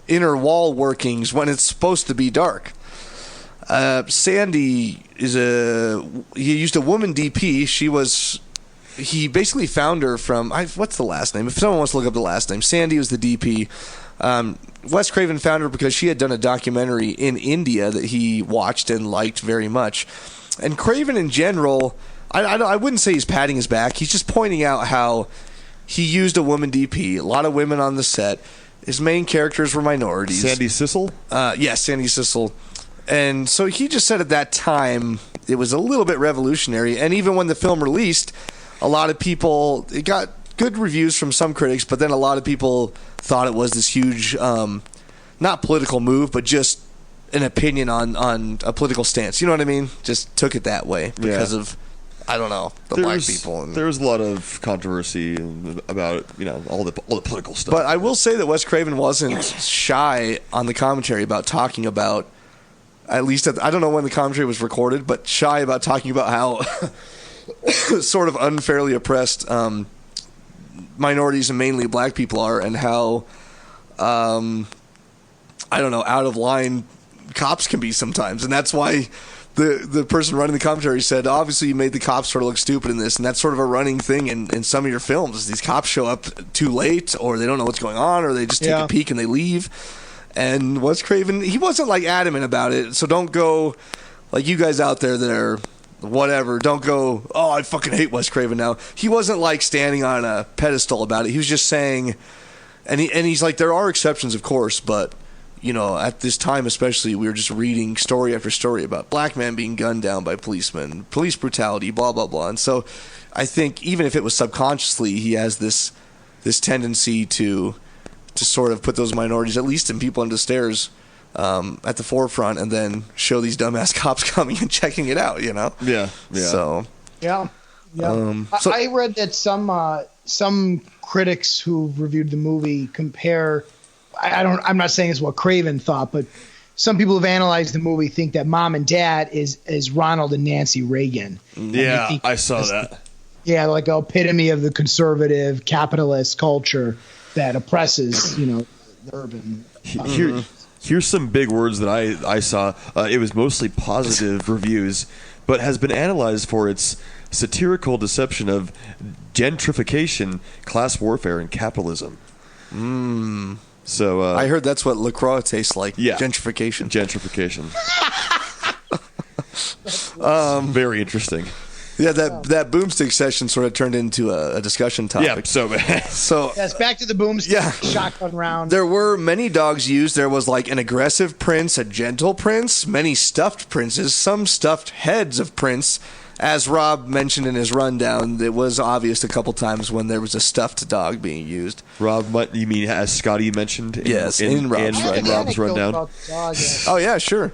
inner wall workings when it's supposed to be dark. Sandy he used a woman DP. She was he basically found her from what's the last name? If someone wants to look up the last name, Sandy was the DP. Wes Craven found her because she had done a documentary in India that he watched and liked very much. And Craven in general, I wouldn't say he's patting his back. He's just pointing out how he used a woman DP, a lot of women on the set. His main characters were minorities. Sandy Sissel? Yes, Sandy Sissel. And so he just said at that time it was a little bit revolutionary. And even when the film released, a lot of people, it got good reviews from some critics, but then a lot of people thought it was this huge, not political move, but just an opinion on a political stance. You know what I mean? Just took it that way because of, I don't know, black people. There was a lot of controversy about, all the political stuff. But I will say that Wes Craven wasn't shy on the commentary about talking about, at least I don't know when the commentary was recorded, but shy about talking about how sort of unfairly oppressed minorities and mainly black people are, and how I don't know, out of line cops can be sometimes. And that's why the person running the commentary said, obviously you made the cops sort of look stupid in this, and that's sort of a running thing in some of your films. These cops show up too late, or they don't know what's going on, or they just take a peek and they leave. And Wes Craven, he wasn't like adamant about it, so don't go like you guys out there that are whatever, don't go, oh, I fucking hate Wes Craven now. He wasn't like standing on a pedestal about it. He was just saying, and he's like, there are exceptions, of course, but at this time especially, we were just reading story after story about black men being gunned down by policemen, police brutality, blah, blah, blah. And so I think even if it was subconsciously, he has this tendency to sort of put those minorities, at least in People Under the Stairs, at the forefront, and then show these dumbass cops coming and checking it out, Yeah. So. Yeah. I read that some critics who reviewed the movie compare, I'm not saying it's what Craven thought, but some people who've analyzed the movie think that Mom and Dad is Ronald and Nancy Reagan. Yeah, I saw that. Yeah, like an epitome of the conservative capitalist culture that oppresses, the urban. Here's some big words that I saw. It was mostly positive reviews, but has been analyzed for its satirical deception of gentrification, class warfare, and capitalism. So I heard that's what LaCroix tastes like. Yeah. Gentrification. Very interesting. Yeah, that boomstick session sort of turned into a discussion topic. Yeah, so yes, back to the boomstick shotgun round. There were many dogs used. There was like an aggressive prince, a gentle prince, many stuffed princes, some stuffed heads of prince. As Rob mentioned in his rundown, it was obvious a couple times when there was a stuffed dog being used. Rob, what you mean as Scotty mentioned? In Rob's rundown. Oh yeah, sure.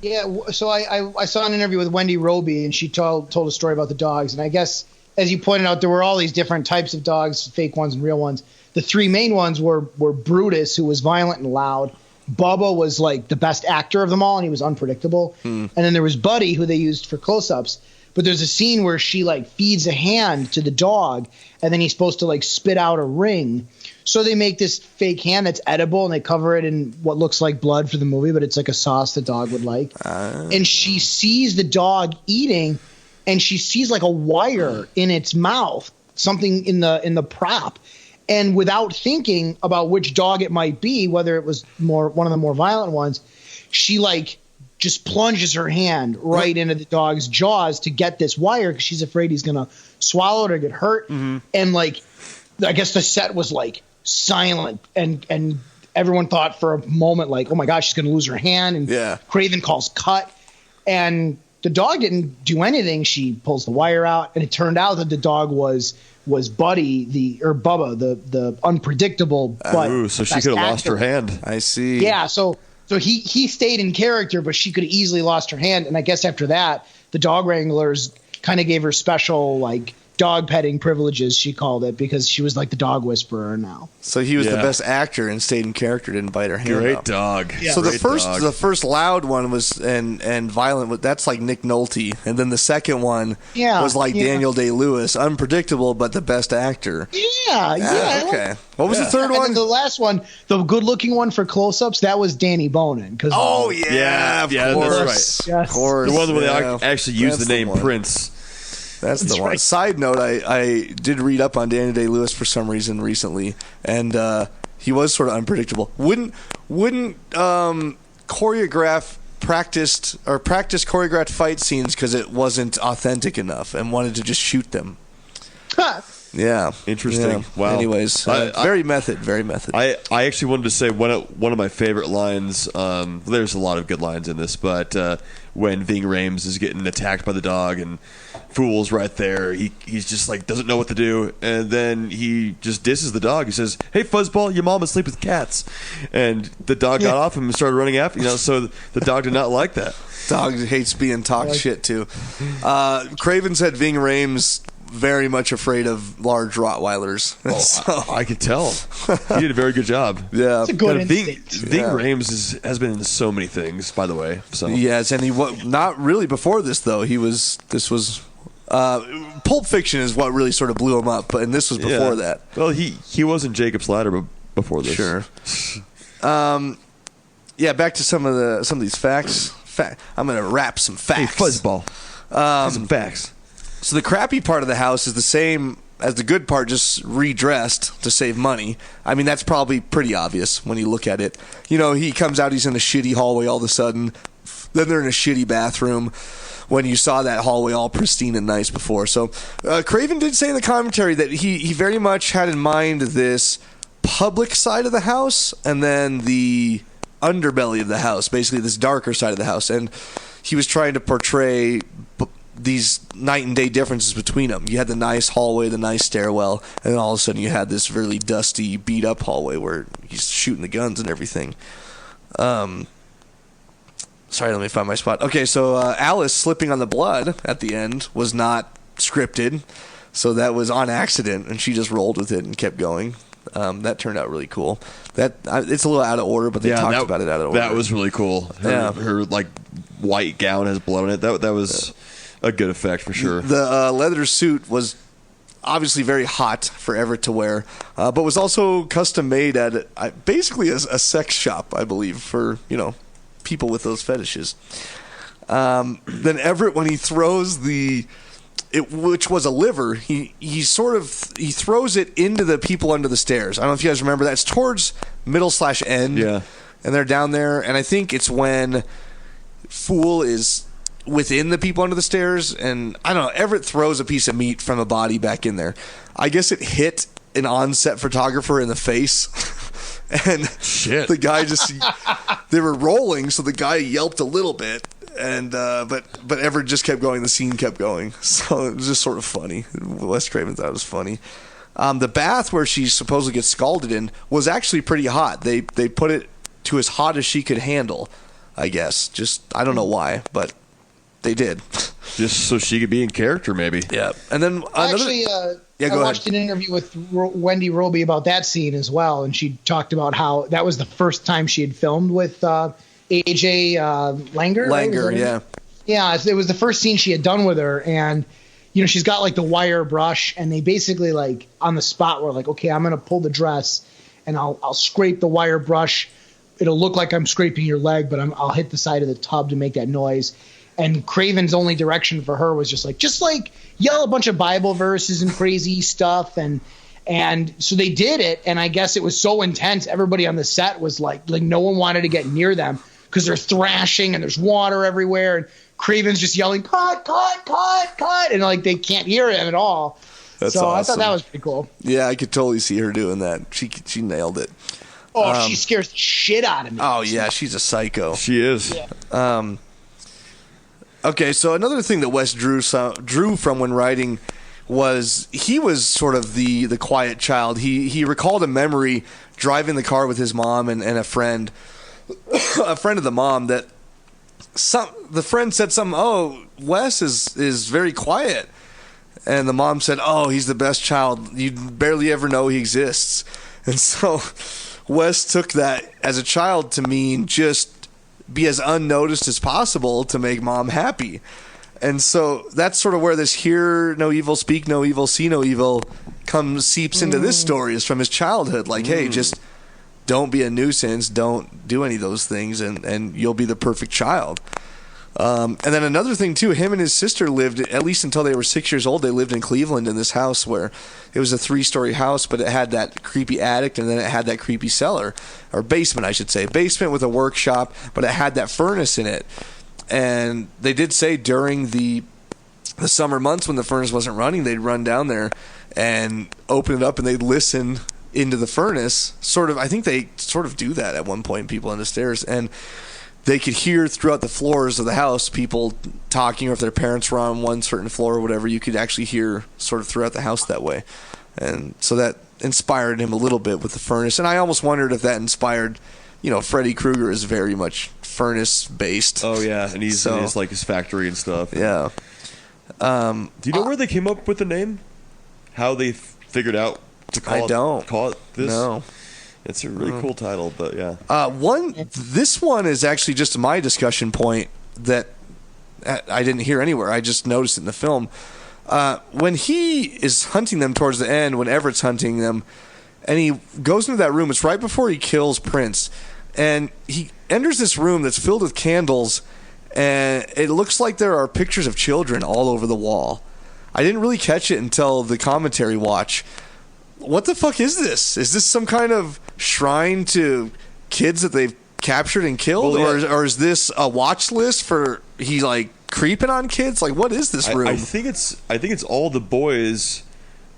Yeah, so I saw an interview with Wendy Roby, and she told a story about the dogs. And I guess, as you pointed out, there were all these different types of dogs, fake ones and real ones. The three main ones were Brutus, who was violent and loud. Bubba was like the best actor of them all, and he was unpredictable. And then there was Buddy, who they used for close-ups. But there's a scene where she like feeds a hand to the dog, and then he's supposed to like spit out a ring. So they make this fake hand that's edible, and they cover it in what looks like blood for the movie, but it's like a sauce the dog would like. And she sees the dog eating, and she sees like a wire in its mouth, something in the prop. And without thinking about which dog it might be, whether it was one of the more violent ones, she like just plunges her hand right into the dog's jaws to get this wire because she's afraid he's gonna swallow it or get hurt. And like, I guess the set was like silent, and everyone thought for a moment like, oh my gosh, she's gonna lose her hand. And Craven calls cut, and the dog didn't do anything. She pulls the wire out, and it turned out that the dog was Buddy, or Bubba, the unpredictable. So she could have lost her hand. I see. Yeah, so he stayed in character, but she could have easily lost her hand. And I guess after that, the dog wranglers kind of gave her special like dog petting privileges, she called it, because she was like the dog whisperer now. So he was the best actor and stayed in character, didn't bite her hand. Great off. dog. Yeah. So Great the first loud one was and violent. That's like Nick Nolte, and then the second one was like Daniel Day-Lewis, unpredictable but the best actor. Yeah. Okay. What was the third one? And then the last one, the good-looking one for close-ups, that was Danny Bonin. Of course. That's right. Yes. Of course. The one where they actually used the name Prince. That's the one. right. Side note, I did read up on Daniel Day-Lewis for some reason recently, and he was sort of unpredictable. Wouldn't choreograph practice choreographed fight scenes because it wasn't authentic enough and wanted to just shoot them. Yeah. Interesting. Yeah. Wow. Anyways, very method. I actually wanted to say one of my favorite lines. There's a lot of good lines in this, but when Ving Rhames is getting attacked by the dog and Fool's right there, he's just like doesn't know what to do, and then he just disses the dog. He says, "Hey, Fuzzball, your mom asleep with cats," and the dog got off him and started running after. So the dog did not like that. Dog hates being talked shit to. Craven said Ving Rhames very much afraid of large Rottweilers. Oh, I could tell. He did a very good job. Yeah, It's a good Ving instinct. Rhames has been in so many things, by the way. So yes, and he not really before this though. This was Pulp Fiction is what really sort of blew him up, and this was before that. Well, he wasn't Jacob's Ladder before this. Sure. Yeah, back to some of these facts. I'm gonna wrap some facts. Hey, Fuzzball. Some facts. So the crappy part of the house is the same as the good part, just redressed to save money. I mean, that's probably pretty obvious when you look at it. He comes out, he's in a shitty hallway all of a sudden. Then they're in a shitty bathroom when you saw that hallway all pristine and nice before. So Craven did say in the commentary that he very much had in mind this public side of the house and then the underbelly of the house, basically this darker side of the house. And he was trying to portray these night and day differences between them. You had the nice hallway, the nice stairwell, and then all of a sudden you had this really dusty, beat up hallway where he's shooting the guns and everything. Sorry, let me find my spot. Okay, so Alice slipping on the blood at the end was not scripted, so that was on accident, and she just rolled with it and kept going. That turned out really cool. It's a little out of order, but they talked about it out of order. That was really cool. Her like white gown has blood on it. That was a good effect for sure. The leather suit was obviously very hot for Everett to wear, but was also custom made at basically a sex shop, I believe, for people with those fetishes. Then Everett, when he throws which was a liver, he throws it into the people under the stairs. I don't know if you guys remember that. It's towards middle/end. Yeah. And they're down there, and I think it's when Fool is within the people under the stairs, and I don't know, Everett throws a piece of meat from a body back in there. I guess it hit an on-set photographer in the face. And shit. The guy they were rolling, so the guy yelped a little bit, and but Everett just kept going. The scene kept going, so it was just sort of funny. Wes Craven thought it was funny. The bath where she supposedly gets scalded in was actually pretty hot. They put it to as hot as she could handle, I guess. Just I don't know why, but they did. Just so she could be in character, maybe. Yeah, and then I go watched ahead. an interview with Wendy Roby about that scene as well, and she talked about how that was the first time she had filmed with AJ Langer. Langer, right? yeah. Yeah, it was the first scene she had done with her, and she's got like the wire brush, and they basically like on the spot were like, okay, I'm gonna pull the dress, and I'll scrape the wire brush. It'll look like I'm scraping your leg, but I'll hit the side of the tub to make that noise. And Craven's only direction for her was just like yell a bunch of Bible verses and crazy stuff, and so they did it. And I guess it was so intense, everybody on the set was like no one wanted to get near them because they're thrashing and there's water everywhere, and Craven's just yelling cut, and like they can't hear him at all. That's so awesome. I thought that was pretty cool. Yeah, I could totally see her doing that. She nailed it. Oh, she scares the shit out of me. Oh yeah, she's a psycho. She is. Yeah. Okay, so another thing that Wes drew from when writing was he was sort of the quiet child. He recalled a memory driving the car with his mom and a friend of the mom that the friend said something. Oh, Wes is very quiet, and the mom said, "Oh, he's the best child. You barely ever know he exists." And so Wes took that as a child to mean just be as unnoticed as possible to make mom happy. And so that's sort of where this hear no evil, speak no evil, see no evil seeps into this story, is from his childhood. Like, hey, just don't be a nuisance, don't do any of those things, and you'll be the perfect child. And then another thing too, him and his sister lived, at least until they were 6 years old, they lived in Cleveland in this house where it was a 3-story house, but it had that creepy attic and then it had that creepy cellar, or basement I should say, basement with a workshop, but it had that furnace in it. And they did say during the summer months when the furnace wasn't running, they'd run down there and open it up and they'd listen into the furnace. I think they sort of do that at one point, people on the stairs, and they could hear throughout the floors of the house people talking, or if their parents were on one certain floor or whatever, you could actually hear sort of throughout the house that way. And so that inspired him a little bit with the furnace. And I almost wondered if that inspired, Freddy Krueger is very much furnace based. Oh yeah, and he's like his factory and stuff. Yeah. Do you know where they came up with the name? How they figured out to call it this? No. It's a really cool title, but yeah. This one is actually just my discussion point that I didn't hear anywhere. I just noticed it in the film. When he is hunting them towards the end, when Everett's hunting them, and he goes into that room, it's right before he kills Prince, and he enters this room that's filled with candles, and it looks like there are pictures of children all over the wall. I didn't really catch it until the commentary watch. What the fuck is this? Is this some kind of shrine to kids that they've captured and killed? Well, yeah. Or is this a watch list for he like creeping on kids? Like, what is this room? I think it's all the boys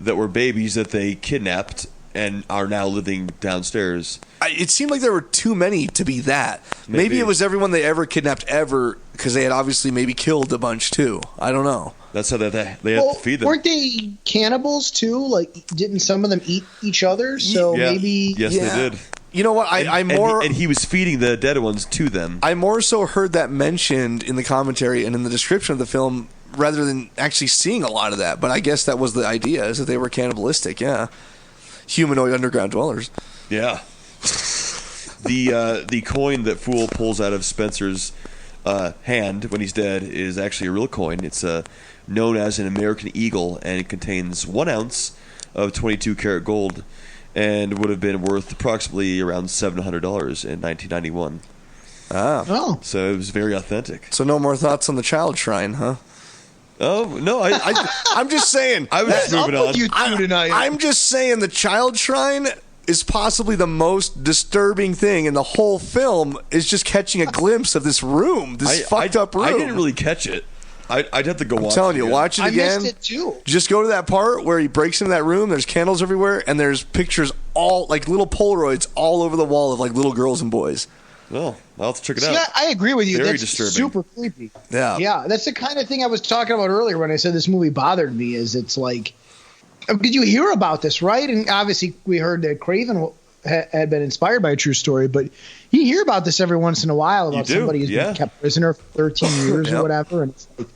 that were babies that they kidnapped and are now living downstairs. It seemed like there were too many to be that. Maybe it was everyone they ever kidnapped ever, because they had obviously maybe killed a bunch too. I don't know. That's how they have to feed them. Weren't they cannibals too? Like, didn't some of them eat each other? So maybe. Yes, they did. You know what? And he was feeding the dead ones to them. I more so heard that mentioned in the commentary and in the description of the film, rather than actually seeing a lot of that. But I guess that was the idea, is that they were cannibalistic. Yeah, humanoid underground dwellers. Yeah. The coin that Fool pulls out of Spencer's hand when he's dead is actually a real coin. It's known as an American Eagle, and it contains 1 ounce of 22 karat gold, and would have been worth approximately around $700 in 1991. Oh, so it was very authentic. So no more thoughts on the child shrine, huh? Oh no, I'm just saying. I was just moving on. You two tonight. I'm just saying the child shrine is possibly the most disturbing thing in the whole film, is just catching a glimpse of this room, this fucked up room. I didn't really catch it. I'd have to go watch it. I'm telling you, watch it again. I missed it too. Just go to that part where he breaks into that room, there's candles everywhere, and there's pictures all, like little Polaroids all over the wall of like little girls and boys. Well, I'll have to check it out. Yeah, I agree with you. Very That's disturbing. Super creepy. Yeah. Yeah, that's the kind of thing I was talking about earlier when I said this movie bothered me, is it's like, did you hear about this, right? And obviously we heard that Craven had been inspired by a true story, but you hear about this every once in a while about somebody who's been kept prisoner for 13 years or whatever, and it's like,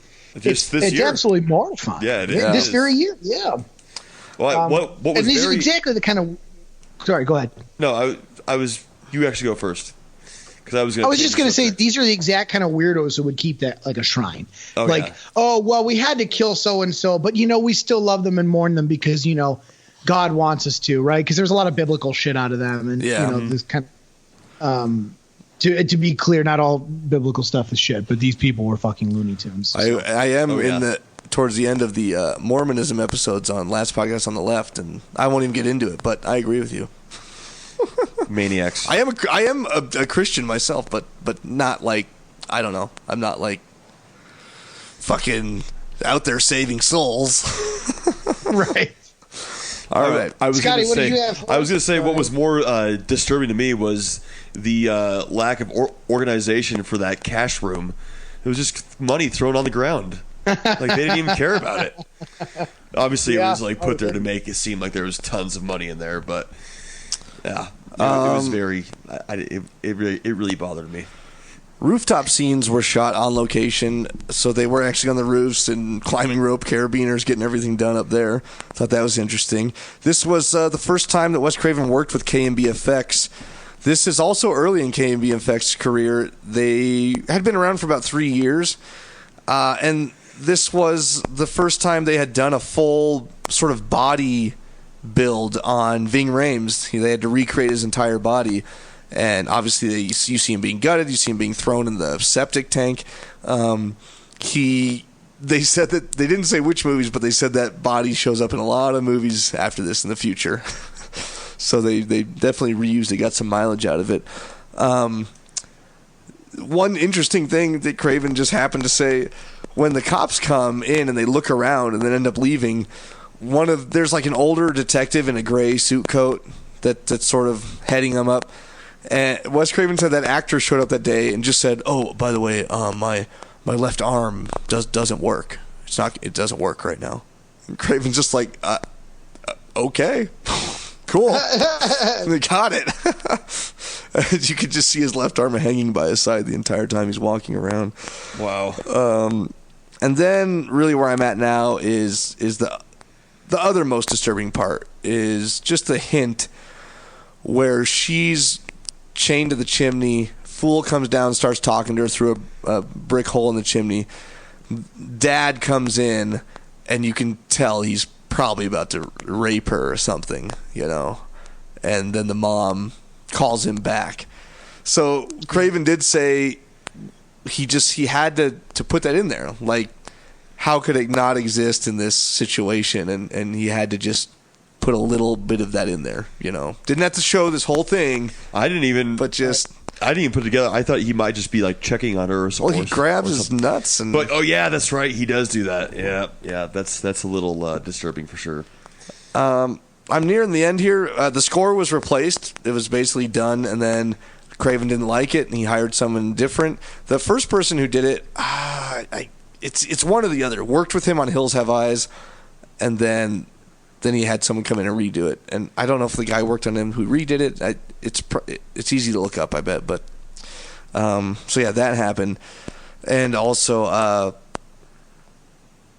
it's absolutely mortifying. Yeah, it is. This very year, yeah. Well, what was and these are exactly the kind of. Sorry, go ahead. No, I was. You actually go first. I was just going to say, these are the exact kind of weirdos who would keep that like a shrine. Oh, like, yeah. oh, well, we had to kill so-and-so, but, we still love them and mourn them because, God wants us to, right? Because there's a lot of biblical shit out of them. And, this kind of, to be clear, not all biblical stuff is shit, but these people were fucking Looney Tunes. So. I am towards the end of the Mormonism episodes on Last Podcast on the Left, and I won't even get into it, but I agree with you. Maniacs. I am a Christian myself, but not like, I don't know. I'm not like fucking out there saving souls. Right. All right. Scotty, what did you have? I was going to say what was more disturbing to me was the lack of organization for that cash room. It was just money thrown on the ground. Like they didn't even care about it. Obviously, it was like put there to make it seem like there was tons of money in there, but yeah, it was very. It really bothered me. Rooftop scenes were shot on location, so they were actually on the roofs and climbing rope, carabiners, getting everything done up there. Thought that was interesting. This was the first time that Wes Craven worked with K&B Effects. This is also early in K&B Effects' career. They had been around for about 3 years, and this was the first time they had done a full sort of body build on Ving Rhames. They had to recreate his entire body. and obviously you see him being gutted, you see him being thrown in the septic tank. They said that they didn't say which movies, but they said that body shows up in a lot of movies after this in the future. So they definitely reused it, got some mileage out of it. One interesting thing that Craven just happened to say, when the cops come in and they look around and then end up leaving, there's like an older detective in a gray suit coat that's sort of heading them up. And Wes Craven said that actor showed up that day and just said, "Oh, by the way, my left arm doesn't work. It doesn't work right now." And Craven's just like, "Okay, cool." They got it. You could just see his left arm hanging by his side the entire time he's walking around. Wow. And then really where I'm at now is the other most disturbing part is just the hint where she's chained to the chimney. Fool comes down and starts talking to her through a brick hole in the chimney. Dad comes in, and you can tell he's probably about to rape her or something, And then the mom calls him back. So Craven did say he had to put that in there. Like, how could it not exist in this situation? And he had to just put a little bit of that in there, Didn't have to show this whole thing. I didn't even put it together. I thought he might just be like checking on her or something. Well, he grabs his nuts and. But yeah, that's right. He does do that. Yeah. That's a little disturbing for sure. I'm nearing the end here. The score was replaced. It was basically done, and then Craven didn't like it, and he hired someone different. The first person who did it, it's one or the other. Worked with him on Hills Have Eyes, and then he had someone come in and redo it. And I don't know if the guy worked on him who redid it. It's easy to look up, I bet. But so yeah, that happened, and also.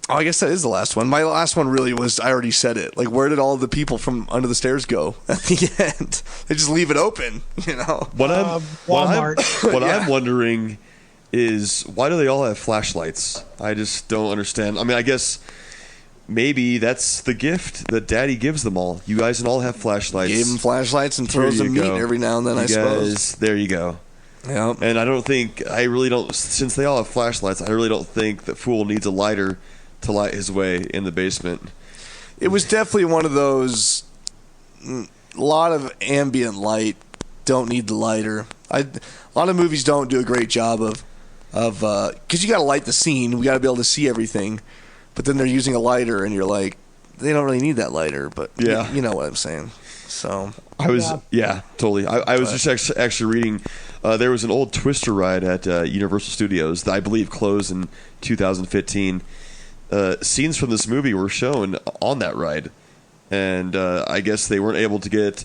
I guess that is the last one. My last one really was, I already said it. Like, where did all the people from under the stairs go at the end? They just leave it open, Walmart. What I'm wondering is, why do they all have flashlights? I just don't understand. I mean, I guess maybe that's the gift that Daddy gives them all. You guys can all have flashlights. Gave them flashlights and throws them meat every now and then, I suppose. There you go. Yeah. And I really don't, since they all have flashlights, I really don't think that Fool needs a lighter to light his way in the basement. It was definitely one of those. A lot of ambient light, don't need the lighter. A lot of movies don't do a great job of because you got to light the scene. We got to be able to see everything, but then they're using a lighter, and you're like, they don't really need that lighter. But yeah, you know what I'm saying. So I was totally. I was just actually reading. There was an old Twister ride at Universal Studios that I believe closed in 2015. Scenes from this movie were shown on that ride, and I guess they weren't able to get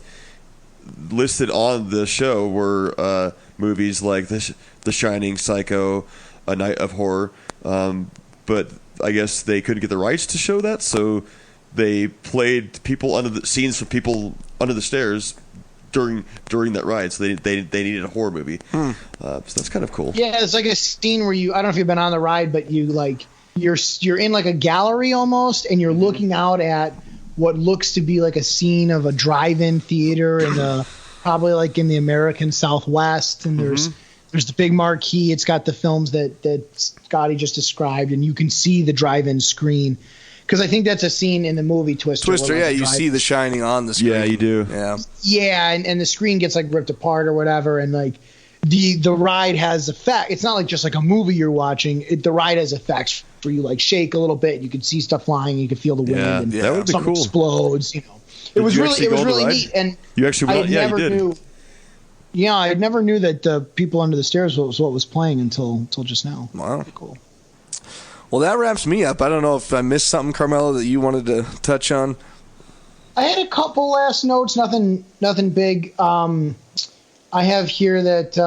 listed on the show were movies like The Shining, Psycho, A Night of Horror, but I guess they couldn't get the rights to show that, so they played scenes from people under the stairs during that ride, so they needed a horror movie. So that's kind of cool. Yeah, it's like a scene where I don't know if you've been on the ride, but you're in like a gallery almost, and you're looking out at what looks to be like a scene of a drive-in theater in probably like in the American Southwest, and there's the big marquee. It's got the films that Scotty just described, and you can see the drive-in screen. Because I think that's a scene in the movie Twister. Yeah, you see The Shining on the screen. Yeah, you do. Yeah, and the screen gets like ripped apart or whatever, and like the ride has effect. It's not like just like a movie you're watching. The ride has effects where you like shake a little bit, you can see stuff flying, you can feel the wind, and that would be something cool. Explodes. It was really neat, and you actually I never knew. Yeah, I never knew that the people under the stairs was what was playing until just now. Wow, pretty cool. Well, that wraps me up. I don't know if I missed something, Carmelo, that you wanted to touch on. I had a couple last notes, nothing big. I have here that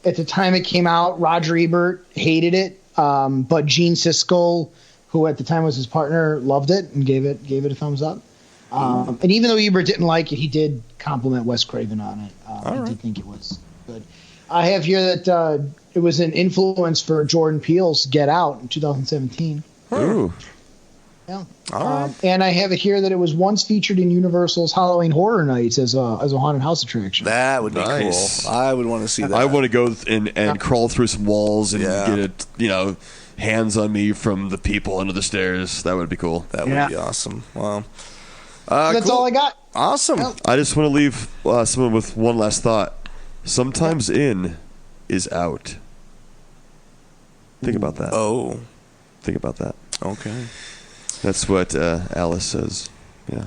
at the time it came out, Roger Ebert hated it, but Gene Siskel, who at the time was his partner, loved it and gave it a thumbs up. And even though Ebert didn't like it, he did compliment Wes Craven on it. I did think it was good. I have here that it was an influence for Jordan Peele's Get Out in 2017. Ooh. Yeah. All right. And I have it here that it was once featured in Universal's Halloween Horror Nights as a haunted house attraction. That would be Nice. cool. I would want to see that. I want to go and crawl through some walls and Yeah. get hands on me from the people under the stairs. That would be cool. That would be awesome. Wow. That's cool. all I got. Awesome. Yeah. I just want to leave someone with one last thought. Sometimes in is out. Think about that. Oh, Think about that. okay. That's what Alice says. Yeah.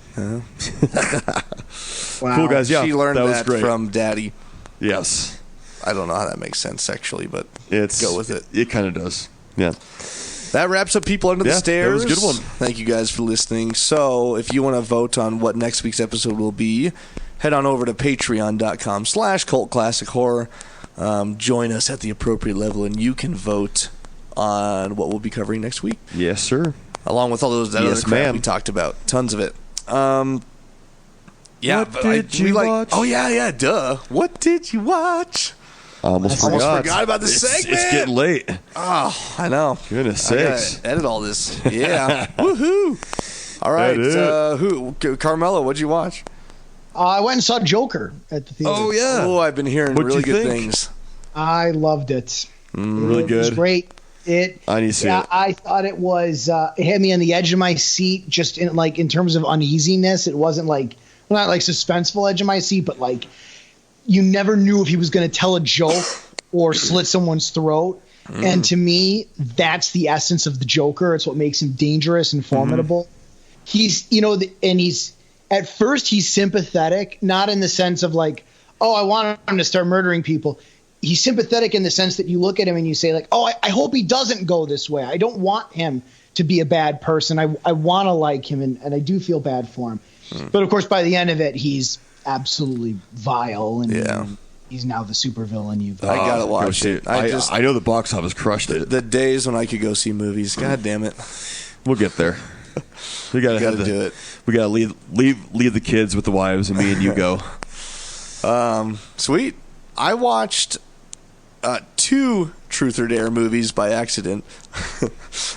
Wow. Cool, guys. Yeah, She learned that was that great. from Daddy. Yes. I don't know how that makes sense sexually, but It's go with it. It kind of does. Yeah. That wraps up People Under the Yeah, Stairs. that was a good one. Thank you guys for listening. So if you want to vote on what next week's episode will be, head on over to patreon.com/cultclassichorror. Join us at the appropriate level, and you can vote on what we'll be covering next week, Yes, sir. along with all that Yes, other crap ma'am. we talked about. Tons of it. Yeah, What but did you watch? Oh, yeah, duh. What did you watch? I almost forgot. forgot about the It's segment. getting late. Oh, I know. Goodness I gotta sakes. edit all this. Yeah. Woohoo. All right. Edit. Carmelo, what'd you watch? I went and saw Joker at the theater. yeah. Oh, I've been hearing What'd really you good think? things. I loved it. Really It was good. great. I need to see it. I thought it was. It had me on the edge of my seat, just in terms of uneasiness. It wasn't not like suspenseful edge of my seat, but like you never knew if he was going to tell a joke or slit someone's throat. And to me, that's the essence of the Joker. It's what makes him dangerous and formidable. He's, and he's at first he's sympathetic, not in the sense of like, oh, I want him to start murdering people. He's sympathetic in the sense that you look at him and you say like, oh, I hope he doesn't go this way. I don't want him to be a bad person. I want to like him, and I do feel bad for him. But of course, by the end of it, he's absolutely vile, and he's now the supervillain. I gotta watch Go see it. I know the box office crushed it. The days when I could go see movies. God damn it. We'll get there. We gotta do it. We gotta leave the kids with the wives, and me and you go. Sweet. I watched 2 Truth or Dare movies by accident.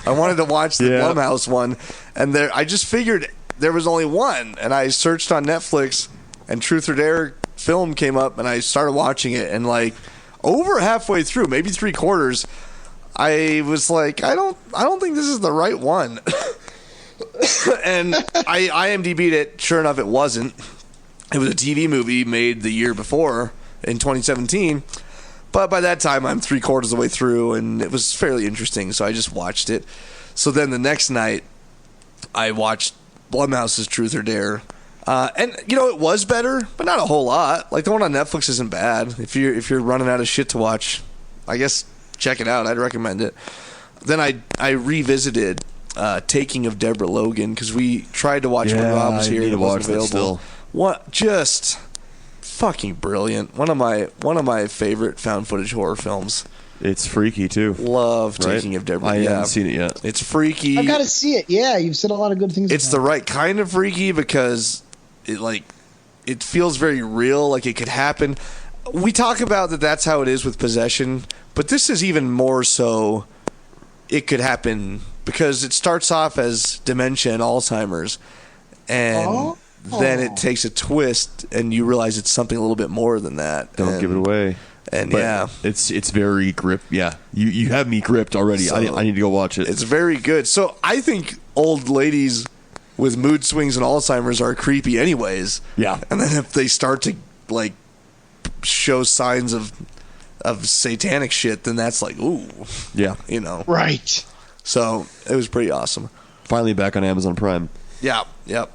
I wanted to watch the Blumhouse one, and I just figured there was only one, and I searched on Netflix, and Truth or Dare film came up, and I started watching it, and like over halfway through, maybe 3/4, I was like, I don't think this is the right one. And I IMDb'd it. Sure enough, it wasn't. It was a TV movie made the year before in 2017. But by that time, I'm 3/4 of the way through, and it was fairly interesting, so I just watched it. So then the next night, I watched Blumhouse's Truth or Dare. And, it was better, but not a whole lot. Like, the one on Netflix isn't bad. If you're running out of shit to watch, I guess check it out. I'd recommend it. Then I revisited Taking of Deborah Logan, because we tried to watch it when Rob was here. I need to and it wasn't watch that available. still. What? Just fucking brilliant. One of my favorite found footage horror films. It's freaky too. Love Right? Taking of Deborah. I haven't seen it yet. It's freaky. I've got to see it. Yeah, you've said a lot of good things. It's about the right kind of freaky because it feels very real, like it could happen. We talk about that's how it is with possession, but this is even more so. It could happen because it starts off as dementia and Alzheimer's, and then it takes a twist, and you realize it's something a little bit more than that. Don't give it away. And But it's very gripped. Yeah, you have me gripped already. So, I need to go watch it. It's very good. So I think old ladies with mood swings and Alzheimer's are creepy anyways. Yeah. And then if they start to show signs of satanic shit, then that's like, ooh. Yeah. right. So it was pretty awesome. Finally back on Amazon Prime. Yeah. Yep.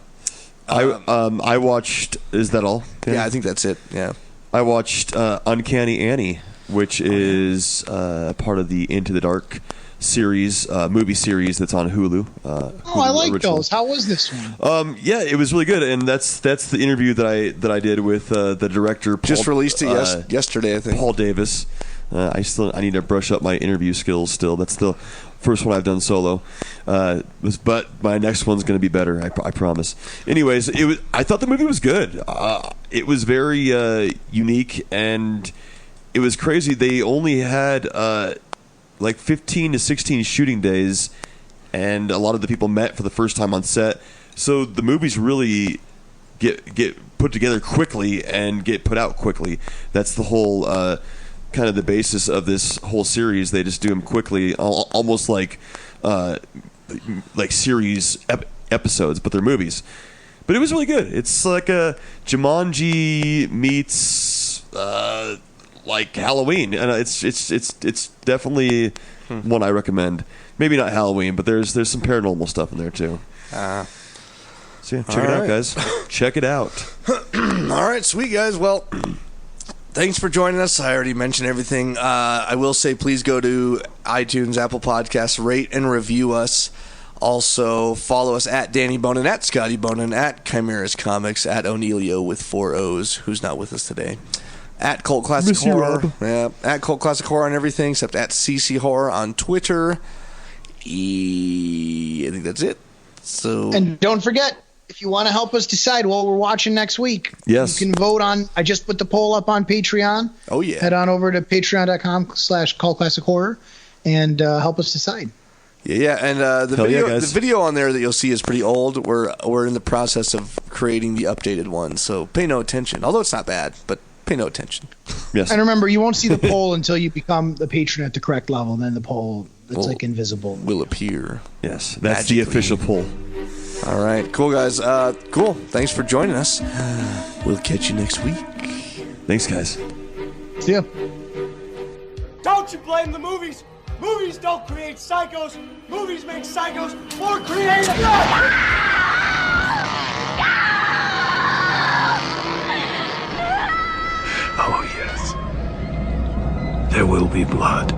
I watched. Is that all? Yeah, I think that's it. Yeah. I watched Uncanny Annie, which is part of the Into the Dark series, movie series that's on Hulu. I like original. those. How was this one? Yeah, it was really good, and that's the interview that I did with the director. Paul, Just released it yesterday, I think. Paul Davis. I need to brush up my interview skills. Still, that's the first one I've done solo. But my next one's going to be better. I promise. Anyways, I thought the movie was good. It was very unique, and it was crazy. They only had 15 to 16 shooting days, and a lot of the people met for the first time on set. So the movies really get put together quickly and get put out quickly. That's the whole kind of the basis of this whole series. They just do them quickly, almost like series episodes, but they're movies. But it was really good. It's like a Jumanji meets like Halloween, and it's definitely one I recommend. Maybe not Halloween, but there's some paranormal stuff in there too. So yeah, check it out, guys. Check it out. All right, sweet guys. Well, thanks for joining us. I already mentioned everything. I will say, please go to iTunes, Apple Podcasts, rate and review us. Also, follow us at Danny Bonin, at Scotty Bonin, at Chimeras Comics, at O'Neilio with 4 O's, who's not with us today. At Cult Classic Horror. Yeah, at Cult Classic Horror on everything, except at CC Horror on Twitter. I think that's it. So, and don't forget, if you want to help us decide what we're watching next week, yes, you can vote on. I just put the poll up on Patreon. Oh yeah, head on over to patreon.com/cultclassichorror and help us decide. Yeah, and the video on there that you'll see is pretty old. We're in the process of creating the updated one, so pay no attention. Although it's not bad, but pay no attention. Yes. And remember, you won't see the poll until you become the patron at the correct level. Then the poll, it's like invisible, will appear. Yes, that's magically the official poll. All right, cool guys. Cool. Thanks for joining us. We'll catch you next week. Thanks, guys. See ya. Don't you blame the movies. Movies don't create psychos. Movies make psychos more creative. Oh, yes. There will be blood.